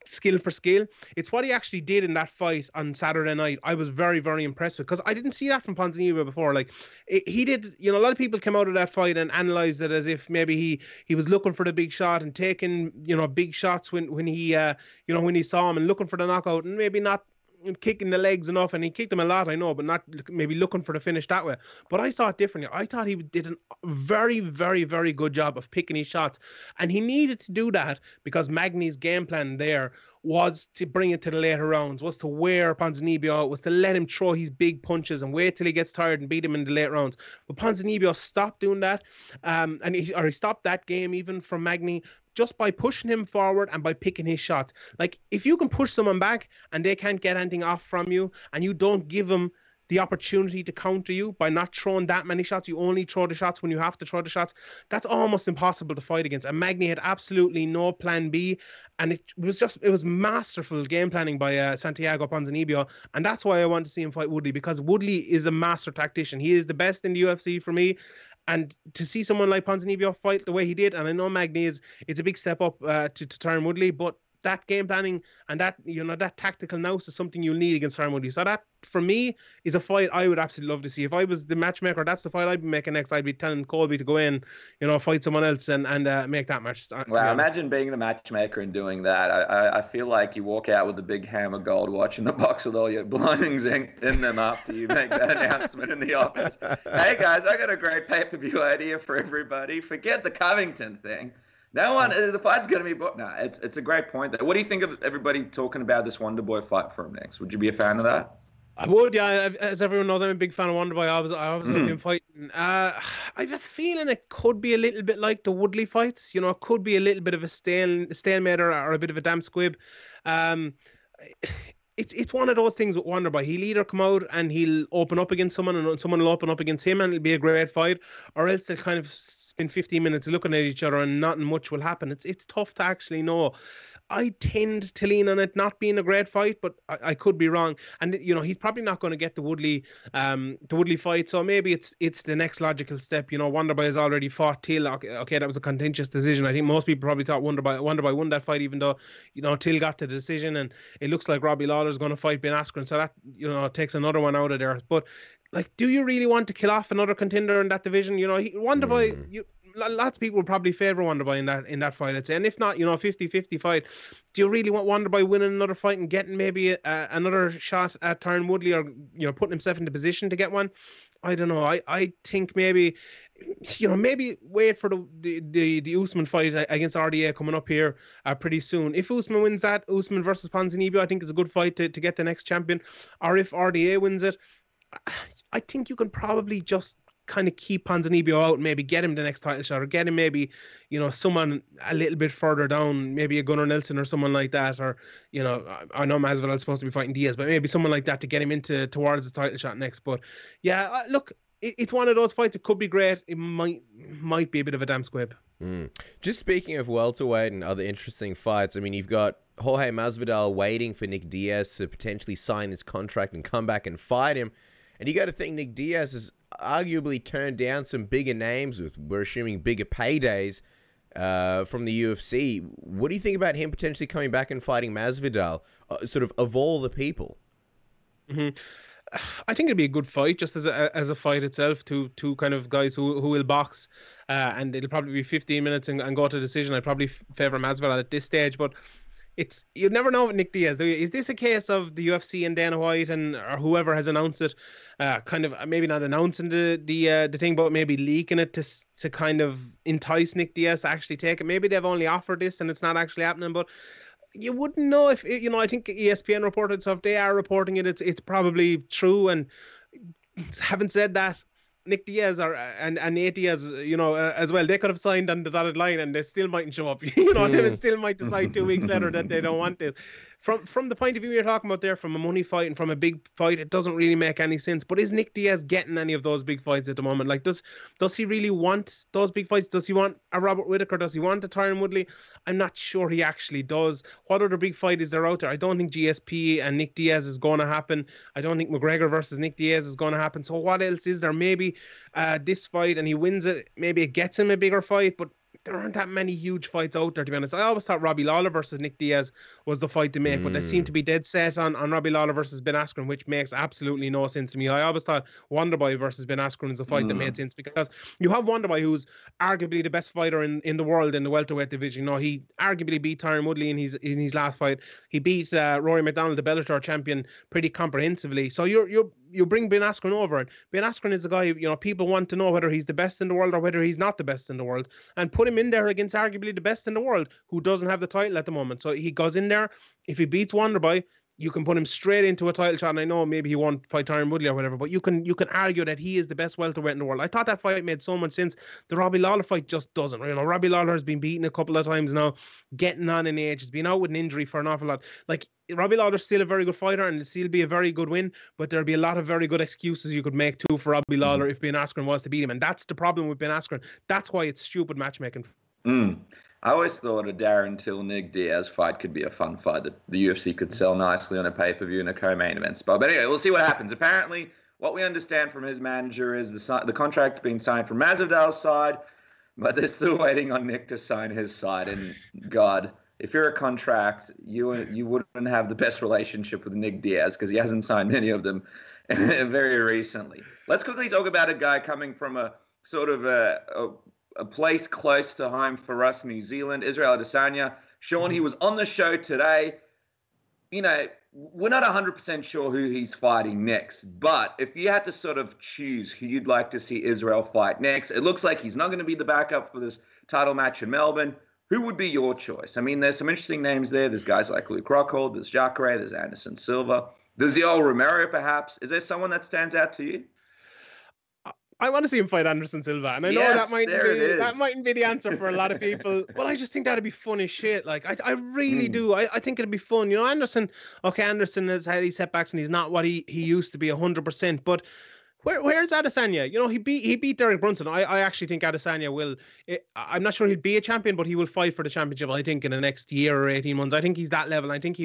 skill for skill. It's what he actually did in that fight on Saturday night. I was very, very impressed with, because I didn't see that from Ponzinibbio before. Like, he did, you know, a lot of people came out of that fight and analysed it as if maybe he was looking for the big shot and taking, you know, big shots when he, you know, when he saw him, and looking for the knockout, and maybe not kicking the legs enough, and he kicked him a lot, I know, but not maybe looking for the finish that way. But I saw it differently. I thought he did a very, very, very good job of picking his shots, and he needed to do that because Magny's game plan there was to bring it to the later rounds, was to wear Ponzinibbio out, was to let him throw his big punches and wait till he gets tired and beat him in the late rounds. But Ponzinibbio stopped doing that, and he stopped that game even from Magny, just by pushing him forward and by picking his shots. Like, if you can push someone back and they can't get anything off from you, and you don't give them the opportunity to counter you by not throwing that many shots, you only throw the shots when you have to throw the shots, that's almost impossible to fight against. And Magny had absolutely no plan B, and it was masterful game planning by Santiago Ponzinibbio, and that's why I want to see him fight Woodley, because Woodley is a master tactician. He is the best in the UFC for me. And to see someone like Ponzinibbio fight the way he did, and I know Magny it's a big step up to Tyron Woodley, but that game planning and that, you know, that tactical nous is something you'll need against Tyron Woodley. So that, for me, is a fight I would absolutely love to see. If I was the matchmaker, that's the fight I'd be making next. I'd be telling Colby to go in, you know, fight someone else and make that match. Well, imagine being the matchmaker and doing that. I feel like you walk out with a big hammer gold watch in the box with all your blindings in them after you make that announcement in the office. Hey guys, I got a great pay-per-view idea for everybody. Forget the Covington thing. No one, the fight's going to be booked. No, it's a great point. What do you think of everybody talking about this Wonderboy fight for him next? Would you be a fan of that? I would, yeah. As everyone knows, I'm a big fan of Wonderboy. I always love him fighting. I have a feeling it could be a little bit like the Woodley fights. You know, it could be a little bit of a stalemate or a bit of a damn squib. It's one of those things with Wonderboy. He'll either come out and he'll open up against someone, and someone will open up against him, and it'll be a great fight, or else they'll kind of spend 15 minutes looking at each other and nothing much will happen. It's tough to actually know. I tend to lean on it not being a great fight, but I could be wrong. And you know, he's probably not going to get the Woodley fight, so maybe it's the next logical step. You know, Wonderboy has already fought Till. Okay, that was a contentious decision. I think most people probably thought Wonderboy won that fight, even though, you know, Till got the decision, and it looks like Robbie Lawler's going to fight Ben Askren, so that, you know, takes another one out of there. But like, do you really want to kill off another contender in that division? You know, Wonderboy, lots of people would probably favour Wonderboy in that fight, I'd say. And if not, you know, 50-50 fight, do you really want Wonderboy winning another fight and getting maybe another shot at Tyron Woodley, or, you know, putting himself into position to get one? I don't know. I think maybe, you know, maybe wait for the Usman fight against RDA coming up here pretty soon. If Usman wins that, Usman versus Ponzinibbio, I think is a good fight to get the next champion. Or if RDA wins it, I think you can probably just kind of keep Ponzinibbio out and maybe get him the next title shot, or get him maybe, you know, someone a little bit further down, maybe a Gunnar Nelson or someone like that, or, you know, I know Masvidal is supposed to be fighting Diaz, but maybe someone like that to get him towards the title shot next. But yeah, look, it's one of those fights. It could be great. It might be a bit of a damn squib. Just speaking of welterweight and other interesting fights, I mean, you've got Jorge Masvidal waiting for Nick Diaz to potentially sign his contract and come back and fight him. And you got to think Nick Diaz has arguably turned down some bigger names with, we're assuming, bigger paydays from the UFC. What do you think about him potentially coming back and fighting Masvidal, sort of all the people? I think it'd be a good fight, just as a fight itself. Two kind of guys who will box, and it'll probably be 15 minutes and go to decision. I'd probably favour Masvidal at this stage, but you never know with Nick Diaz. Is this a case of the UFC and Dana White or whoever has announced it, kind of maybe not announcing the thing, but maybe leaking it to kind of entice Nick Diaz to actually take it? Maybe they've only offered this and it's not actually happening, but you wouldn't know if, you know, I think ESPN reported, so if they are reporting it, it's probably true. And having said that, Nick Diaz and Nate Diaz, you know, as well, they could have signed on the dotted line and they still mightn't show up. You know, they still might decide 2 weeks later that they don't want this. From the point of view you're talking about there, from a money fight and from a big fight, it doesn't really make any sense. But is Nick Diaz getting any of those big fights at the moment? Like, does he really want those big fights? Does he want a Robert Whittaker? Does he want a Tyron Woodley? I'm not sure he actually does. What other big fight is there out there? I don't think GSP and Nick Diaz is going to happen. I don't think McGregor versus Nick Diaz is going to happen. So what else is there? Maybe this fight and he wins it. Maybe it gets him a bigger fight, but there aren't that many huge fights out there, to be honest. I always thought Robbie Lawler versus Nick Diaz was the fight to make, but they seem to be dead set on Robbie Lawler versus Ben Askren, which makes absolutely no sense to me. I always thought Wonderboy versus Ben Askren is a fight that made sense, because you have Wonderboy, who's arguably the best fighter in the world in the welterweight division. You know, he arguably beat Tyron Woodley in his last fight. He beat Rory McDonald, the Bellator champion, pretty comprehensively. So you bring Ben Askren over, and Ben Askren is a guy, you know, people want to know whether he's the best in the world or whether he's not the best in the world, and put him in there against arguably the best in the world, who doesn't have the title at the moment. So he goes in there. If he beats Wonderboy, you can put him straight into a title shot. And I know maybe he won't fight Tyron Woodley or whatever, but you can argue that he is the best welterweight in the world. I thought that fight made so much sense. The Robbie Lawler fight just doesn't. You know, Robbie Lawler has been beaten a couple of times now, getting on in age. He's been out with an injury for an awful lot. Like, Robbie Lawler's still a very good fighter and it'll still be a very good win, but there'll be a lot of very good excuses you could make too for Robbie Lawler if Ben Askren was to beat him. And that's the problem with Ben Askren. That's why it's stupid matchmaking. I always thought a Darren Till Nick Diaz fight could be a fun fight that the UFC could sell nicely on a pay-per-view and a co-main event spot. But anyway, we'll see what happens. Apparently, what we understand from his manager is the contract's been signed from Masvidal's side, but they're still waiting on Nick to sign his side. And God, if you're a contract, you wouldn't have the best relationship with Nick Diaz, because he hasn't signed many of them very recently. Let's quickly talk about a guy coming from a sort of a place close to home for us, New Zealand, Israel Adesanya. Sean, he was on the show today. You know, we're not 100% sure who he's fighting next, but if you had to sort of choose who you'd like to see Israel fight next, it looks like he's not going to be the backup for this title match in Melbourne. Who would be your choice? I mean, there's some interesting names there. There's guys like Luke Rockhold, there's Jacare, there's Anderson Silva. Does the old Romero perhaps? Is there someone that stands out to you? I want to see him fight Anderson Silva, and I know Yes, that mightn't be the answer for a lot of people, but I just think that'd be fun as shit. Like I really do. I think it'd be fun. You know, Anderson has had his setbacks, and he's not what he used to be 100%. But where's Adesanya? You know, he beat Derek Brunson. I actually think Adesanya will. I'm not sure he'll be a champion, but he will fight for the championship. I think in the next year or 18 months. I think he's that level. I think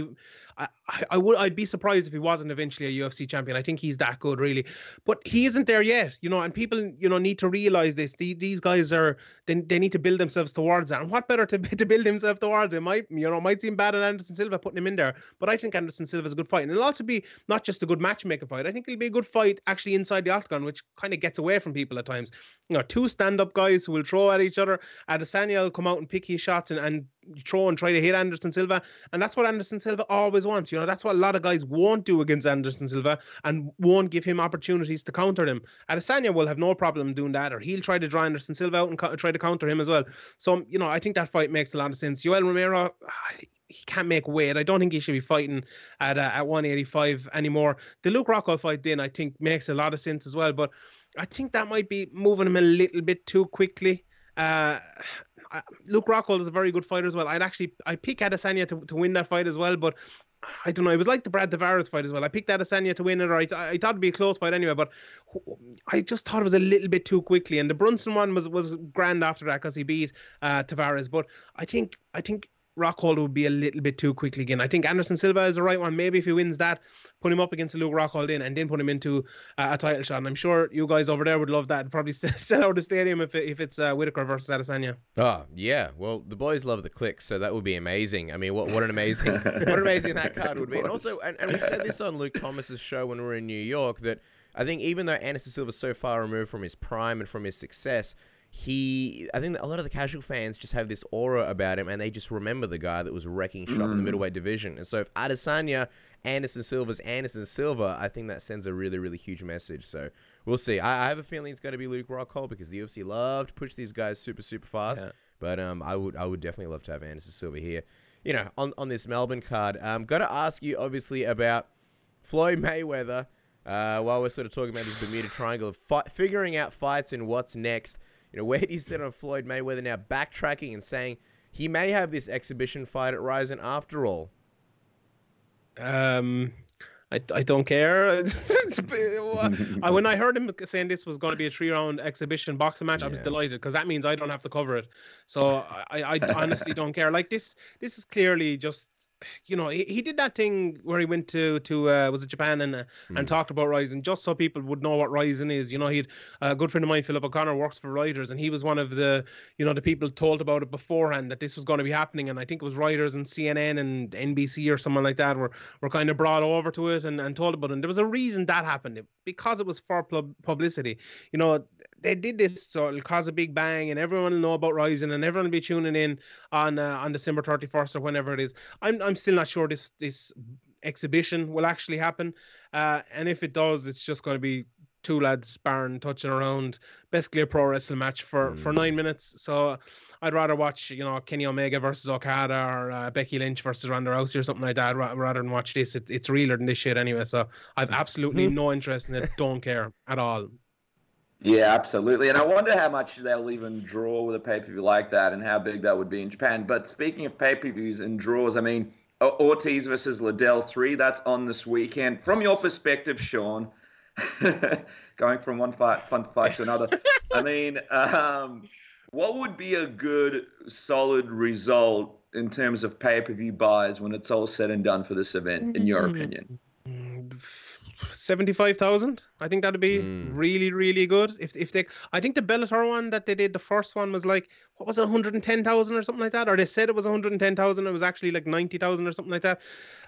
I'd be surprised if he wasn't eventually a UFC champion. I think he's that good, really. But he isn't there yet, you know, and people, you know, need to realize this. These guys they need to build themselves towards that. And what better to build himself towards? It might seem bad on Anderson Silva putting him in there, but I think Anderson Silva is a good fight. And it'll also be not just a good matchmaking fight. I think it'll be a good fight actually inside the octagon, which kind of gets away from people at times. You know, two stand-up guys who will throw at each other. Adesanya will come out and pick his shots and throw and try to hit Anderson Silva, and that's what Anderson Silva always wants. You know, that's what a lot of guys won't do against Anderson Silva and won't give him opportunities to counter them. Adesanya will have no problem doing that, or he'll try to draw Anderson Silva out and try to counter him as well. So, you know, I think that fight makes a lot of sense. Yoel Romero, he can't make weight. I don't think he should be fighting at 185 anymore. The Luke Rockhold fight then, I think, makes a lot of sense as well, but I think that might be moving him a little bit too quickly. Luke Rockhold is a very good fighter as well. I'd pick Adesanya to win that fight as well, but I don't know. It was like the Brad Tavares fight as well. I picked Adesanya to win it, or I thought it'd be a close fight anyway, but I just thought it was a little bit too quickly. And the Brunson one was grand after that because he beat Tavares. But I think Rockhold would be a little bit too quickly again. I think Anderson Silva is the right one. Maybe if he wins that, put him up against Luke Rockhold and then put him into a title shot. And I'm sure you guys over there would love that. It'd probably sell out the stadium if it's Whittaker versus Adesanya. Oh yeah, well the boys love the clicks, so that would be amazing. I mean, what an amazing that card would be. And also, and we said this on Luke Thomas's show when we were in New York, that I think even though Anderson Silva's so far removed from his prime and from his success, I think a lot of the casual fans just have this aura about him, and they just remember the guy that was wrecking shop in the middleweight division. And so if Adesanya, Anderson Silva's Anderson Silva, I think that sends a really, really huge message. So we'll see. I have a feeling it's going to be Luke Rockhold because the UFC love to push these guys super, super fast. Yeah. But I would definitely love to have Anderson Silva here. You know, on this Melbourne card. Got to ask you, obviously, about Floyd Mayweather. While we're sort of talking about this Bermuda Triangle of figuring out fights and what's next. You know, where do you sit on Floyd Mayweather now backtracking and saying he may have this exhibition fight at Ryzen after all? I don't care. When I heard him saying this was going to be a 3-round exhibition boxing match, I was delighted because that means I don't have to cover it. So I honestly don't care. Like this is clearly just, you know, he did that thing where he went to was it Japan and talked about Ryzen just so people would know what Ryzen is. You know, he'd a good friend of mine, Philip O'Connor, works for Reuters, and he was one of the, you know, the people told about it beforehand that this was going to be happening. And I think it was Reuters and CNN and NBC or someone like that were kind of brought over to it and told about it. And there was a reason that happened, because it was for publicity. You know, they did this so it'll cause a big bang and everyone will know about Ryzen and everyone will be tuning in on December 31st or whenever it is. I'm still not sure this exhibition will actually happen, and if it does, it's just going to be two lads sparring, touching around, basically a pro wrestling match for 9 minutes. So I'd rather watch, you know, Kenny Omega versus Okada or Becky Lynch versus Ronda Rousey or something like that rather than watch this. It's realer than this shit anyway. So I've absolutely no interest in it. Don't care at all. Yeah, absolutely. And I wonder how much they'll even draw with a pay-per-view like that and how big that would be in Japan. But speaking of pay-per-views and draws, I mean, Ortiz versus Liddell 3, that's on this weekend. From your perspective, Sean, going from one fun fight to another, I mean, what would be a good, solid result in terms of pay-per-view buys when it's all said and done for this event, in your opinion? 75,000. I think that'd be really, really good. If they, I think the Bellator one that they did, the first one was like, what was it, 110,000 or something like that? Or they said it was 110,000. It was actually like 90,000 or something like that.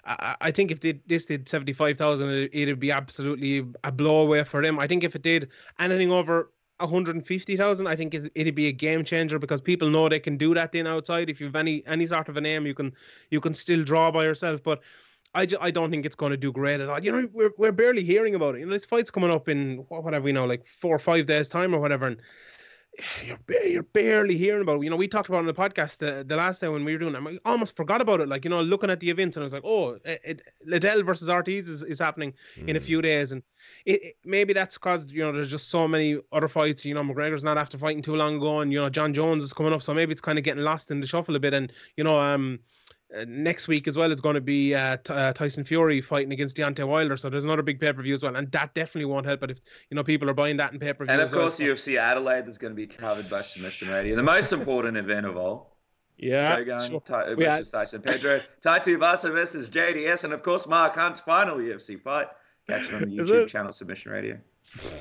I think if this did 75,000, it'd be absolutely a blowaway for them. I think if it did anything over 150,000, I think it'd be a game changer because people know they can do that then outside. If you've any sort of a name, you can still draw by yourself. But I don't think it's going to do great at all. You know, we're barely hearing about it. You know, this fight's coming up in, what have we know, like 4 or 5 days time or whatever. And you're barely hearing about it. You know, we talked about it on the podcast the last time when we were doing it. I almost forgot about it. Like, you know, looking at the events, and I was like, oh, Liddell versus Ortiz is happening in a few days. And maybe that's because, you know, there's just so many other fights. You know, McGregor's not after fighting too long ago, and, you know, John Jones is coming up. So maybe it's kind of getting lost in the shuffle a bit. And, you know, next week as well, it's going to be Tyson Fury fighting against Deontay Wilder. So there's another big pay-per-view as well. And that definitely won't help. But if, you know, people are buying that in pay-per-view. And of course, UFC Adelaide is going to be covered by Submission Radio. The most important event of all. Yeah. Shogun versus Tyson Pedro. Tai Tuivasa versus JDS. And of course, Mark Hunt's final UFC fight. Catch it on the YouTube channel, Submission Radio.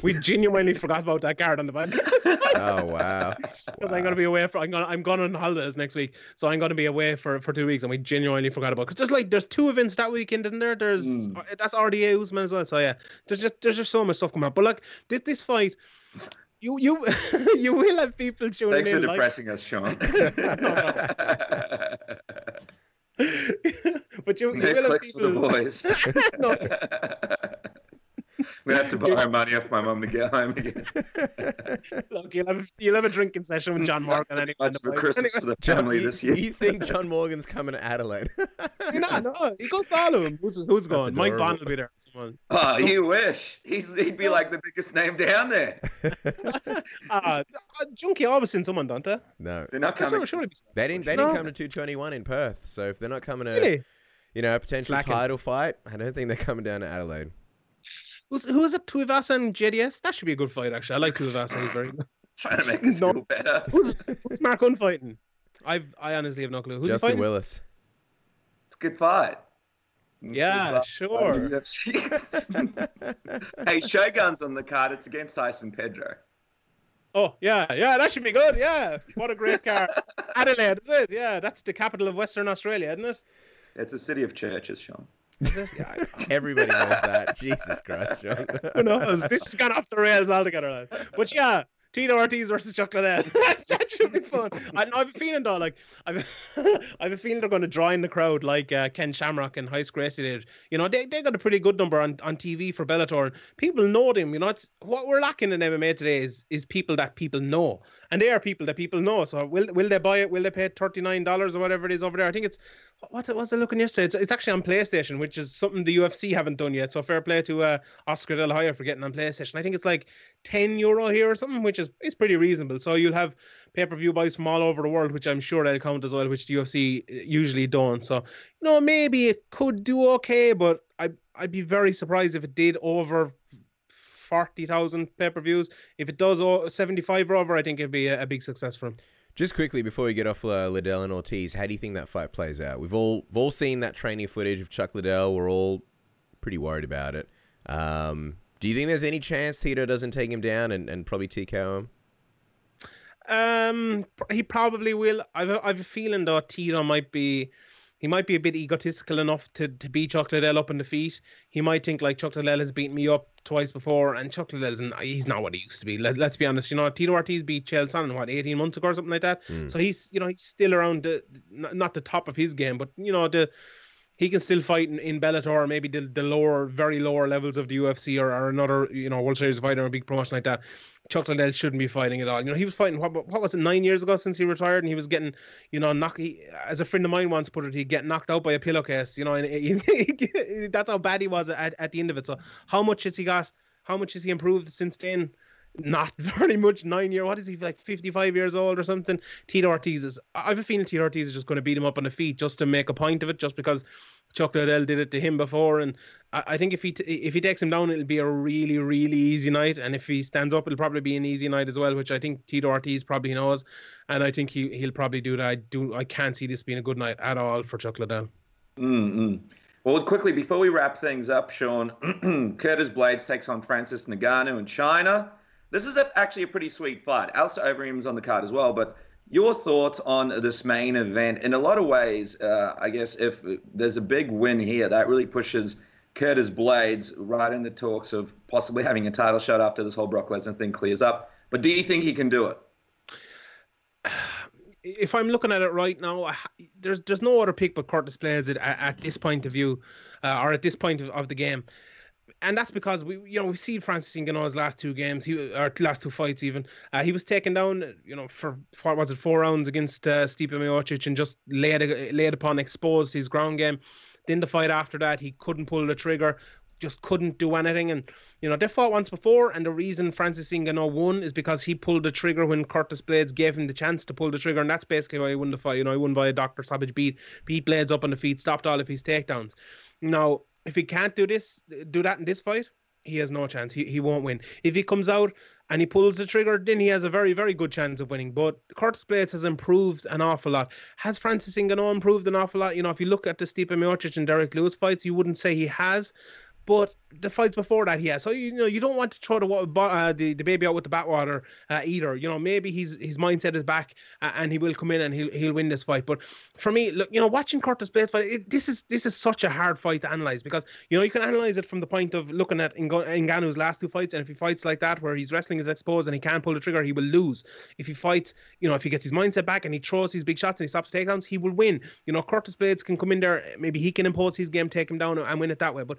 We genuinely forgot about that card on the podcast. Oh wow! Because I'm going to be away I'm going on holidays next week, so I'm going to be away for 2 weeks, and we genuinely forgot about it. Because there's 2 events that weekend, isn't there? That's RDA Usman as well. So yeah, there's just so much stuff coming up. But like this fight, you you will have people tuning in. Thanks for depressing us, Sean. But you will have people. For the boys. No. We have to borrow money off my mum to get home again. Look, you'll have a drinking session with John Morgan. Anyway, much for Christmas for the family this year. You think John Morgan's coming to Adelaide? No, he goes to all of them. Who's going? Mike Bond will be there. Oh, you wish. He'd be like the biggest name down there. Junkie always send someone, don't they? No, they're not coming. They didn't come to 221 in Perth. So if they're not coming to, you know, a potential title fight, I don't think they're coming down to Adelaide. Who is it? Tuivasa and JDS? That should be a good fight, actually. I like Tuivasa. He's very good. Trying to make us feel better. Who's Mark Hunt fighting? I honestly have no clue. Who's Justin Willis. It's a good fight. Yeah, sure. Hey, Shogun's on the card. It's against Tyson Pedro. Oh, yeah, that should be good. Yeah, what a great card. Adelaide, is it? Yeah, that's the capital of Western Australia, isn't it? It's a city of churches, Sean. Yeah, everybody knows that. Jesus Christ, John. Who knows? This has gone off the rails altogether, lads. But yeah, Tito Ortiz versus Chuck Liddell. That should be fun. I have a feeling though, like I have a feeling they're going to draw in the crowd like Ken Shamrock and Heist Gracie did. You know, they got a pretty good number on TV for Bellator. People know them. You know, it's what we're lacking in MMA today is people that people know, and they are people that people know. So will they buy it? Will they pay $39 or whatever it is over there? I think it's. What was I looking yesterday? It's actually on PlayStation, which is something the UFC haven't done yet. So fair play to Oscar De La Hoya for getting on PlayStation. I think it's like €10 here or something, which is pretty reasonable. So you'll have pay-per-view buys from all over the world, which I'm sure they'll count as well, which the UFC usually don't. So, you know, maybe it could do okay, but I'd be very surprised if it did over 40,000 pay-per-views. If it does 75 or over, I think it'd be a big success for him. Just quickly before we get off Liddell and Ortiz, how do you think that fight plays out? We've all seen that training footage of Chuck Liddell. We're all pretty worried about it. Do you think there's any chance Tito doesn't take him down and probably TKO him? He probably will. I've a feeling though Tito might be a bit egotistical enough to beat Chuck Liddell up in the feet. He might think like Chuck Liddell has beaten me up twice before, and Chuck Liddell's he's not what he used to be. Let's be honest. You know, Tito Ortiz beat Chael Sonnen 18 months ago or something like that. So he's still around not the top of his game, but you know he can still fight in Bellator or maybe the lower, very lower levels of the UFC or another, you know, World Series fighter or a big promotion like that. Chuck Liddell shouldn't be fighting at all. You know, he was fighting, what was it, 9 years ago since he retired, and he was getting, you know, as a friend of mine once put it, he'd get knocked out by a pillowcase, you know, and that's how bad he was at the end of it. So how much has he got? How much has he improved since then? Not very much. 9 years. What is he, like 55 years old or something? Tito Ortiz I have a feeling Tito Ortiz is just going to beat him up on the feet just to make a point of it, just because Chuck Liddell did it to him before. And I think if he takes him down, it'll be a really, really easy night. And if he stands up, it'll probably be an easy night as well, which I think Tito Ortiz probably knows. And I think he'll probably do that. I can't see this being a good night at all for Chuck Liddell. Well, quickly, before we wrap things up, Sean, Curtis Blades takes on Francis Ngannou in China. This is actually a pretty sweet fight. Alistair Overeem's on the card as well, but your thoughts on this main event? In a lot of ways, I guess if there's a big win here, that really pushes Curtis Blades right in the talks of possibly having a title shot after this whole Brock Lesnar thing clears up. But do you think he can do it? If I'm looking at it right now, there's no other pick but Curtis Blades at this point of view, or at this point of the game. And that's because we've seen Francis Ngannou's last two games, or last two fights even. He was taken down, for what was it, 4 rounds against Stipe Miocic, and just laid upon, exposed his ground game. Then the fight after that, he couldn't pull the trigger, just couldn't do anything. And they fought once before, and the reason Francis Ngannou won is because he pulled the trigger when Curtis Blades gave him the chance to pull the trigger, and that's basically why he won the fight. He won by a Dr. Savage beat Blades up on the feet, stopped all of his takedowns. Now, if he can't do that in this fight, he has no chance. He won't win. If he comes out and he pulls the trigger, then he has a very, very good chance of winning. But Curtis Blades has improved an awful lot. Has Francis Ngannou improved an awful lot? If you look at the Stipe Miocic and Derek Lewis fights, you wouldn't say he has. But the fights before that, he has. So, you don't want to throw the baby out with the bathwater either. Maybe his mindset is back and he will come in and he'll win this fight. But for me, look, watching Curtis Blades fight, this is such a hard fight to analyze, because, you can analyze it from the point of looking at Ngannou's last 2 fights. And if he fights like that, where his wrestling is exposed and he can't pull the trigger, he will lose. If he fights, if he gets his mindset back and he throws his big shots and he stops takedowns, he will win. Curtis Blades can come in there, maybe he can impose his game, take him down and win it that way. But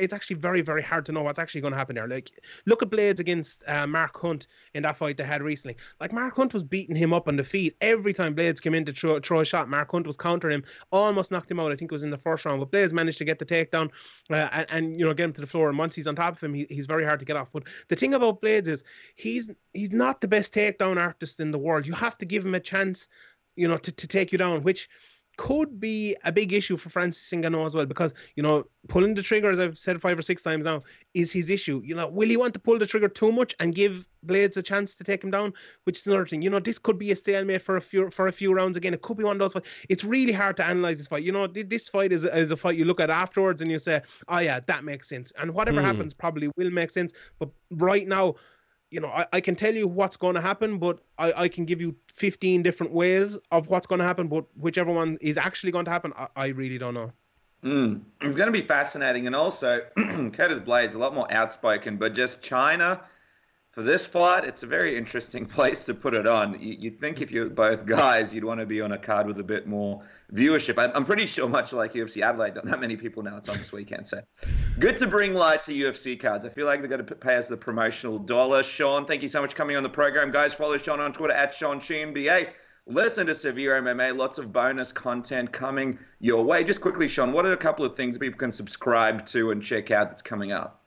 it's actually very, very hard to know what's actually going to happen there. Like, look at Blades against Mark Hunt in that fight they had recently. Like, Mark Hunt was beating him up on the feet. Every time Blades came in to throw a shot, Mark Hunt was countering him, almost knocked him out. I think it was in the first round. But Blades managed to get the takedown and get him to the floor. And once he's on top of him, he's very hard to get off. But the thing about Blades is he's not the best takedown artist in the world. You have to give him a chance, to take you down, which could be a big issue for Francis Ngannou as well, because pulling the trigger, as I've said 5 or 6 times now, is his issue. Will he want to pull the trigger too much and give Blades a chance to take him down? Which is another thing. This could be a stalemate for a few rounds again. It could be one of those fights. It's really hard to analyze this fight. This fight is a fight you look at afterwards and you say, oh yeah, that makes sense, and whatever happens probably will make sense. But right now, I can tell you what's going to happen, but I can give you 15 different ways of what's going to happen, but whichever one is actually going to happen, I really don't know. It's going to be fascinating. And also, Curtis Blades a lot more outspoken, but just China, for this fight, it's a very interesting place to put it on. You'd think if you're both guys, you'd want to be on a card with a bit more viewership. I'm pretty sure, much like UFC Adelaide, not that many people know it's on this weekend. So good to bring light to UFC cards. I feel like they're going to pay us the promotional dollar. Sean, thank you so much for coming on the program. Guys, follow Sean on Twitter at SeanSheehanBA. Listen to Severe MMA. Lots of bonus content coming your way. Just quickly, Sean, what are a couple of things people can subscribe to and check out that's coming up?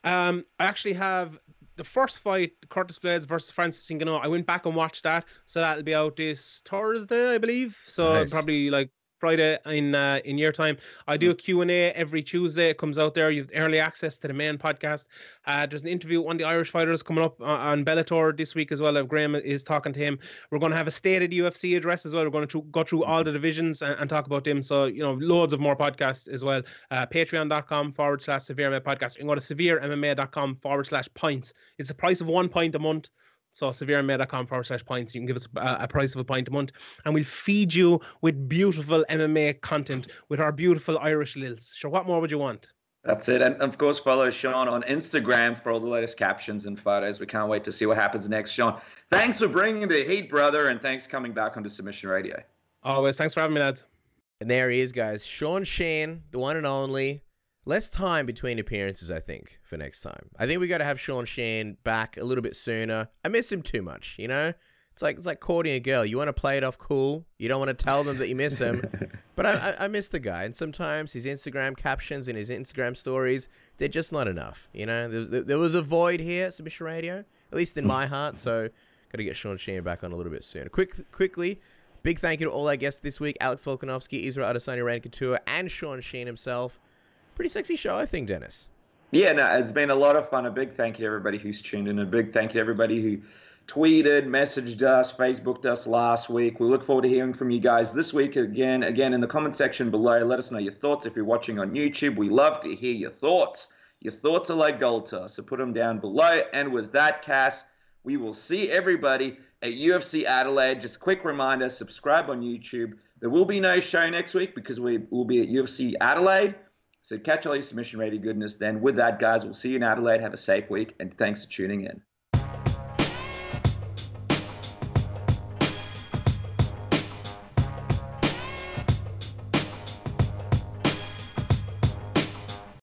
I actually have the first fight, Curtis Blades versus Francis Ngannou. I went back and watched that, so that'll be out this Thursday, I believe. So nice. Probably like Friday in year time. I do a Q&A every Tuesday. It comes out there. You have early access to the main podcast. There's an interview with one of the Irish fighters coming up on Bellator this week as well. Graham is talking to him. We're going to have a State of the UFC address as well. We're going to go through all the divisions and talk about them. So, loads of more podcasts as well. Patreon.com/Severe MMA podcast. You can go to severemma.com/pints. It's the price of 1 pint a month. So severemma.com/pints. You can give us a price of a pint a month, and we'll feed you with beautiful MMA content with our beautiful Irish lils. Sure, what more would you want? That's it. And of course, follow Sean on Instagram for all the latest captions and photos. We can't wait to see what happens next. Sean, thanks for bringing the heat, brother, and thanks for coming back onto Submission Radio. Always. Thanks for having me, lads. And there he is, guys. Sean Sheehan, the one and only. Less time between appearances, I think, for next time. I think we got to have Sean Sheehan back a little bit sooner. I miss him too much, It's like courting a girl. You want to play it off cool. You don't want to tell them that you miss him. But I miss the guy. And sometimes his Instagram captions and his Instagram stories, they're just not enough. There was a void here at Submission Radio, at least in my heart. So got to get Sean Sheehan back on a little bit sooner. Quickly, big thank you to all our guests this week. Alex Volkanovski, Israel Adesanya, Randy Couture, and Sean Sheehan himself. Pretty sexy show, I think, Dennis. Yeah, no, it's been a lot of fun. A big thank you to everybody who's tuned in. A big thank you to everybody who tweeted, messaged us, Facebooked us last week. We look forward to hearing from you guys this week again in the comment section below. Let us know your thoughts. If you're watching on YouTube, we love to hear your thoughts. Your thoughts are like gold to us, so put them down below. And with that, Cass, we will see everybody at UFC Adelaide. Just a quick reminder, subscribe on YouTube. There will be no show next week because we will be at UFC Adelaide. So catch all your Submission Radio goodness then. With that, guys, we'll see you in Adelaide. Have a safe week, and thanks for tuning in.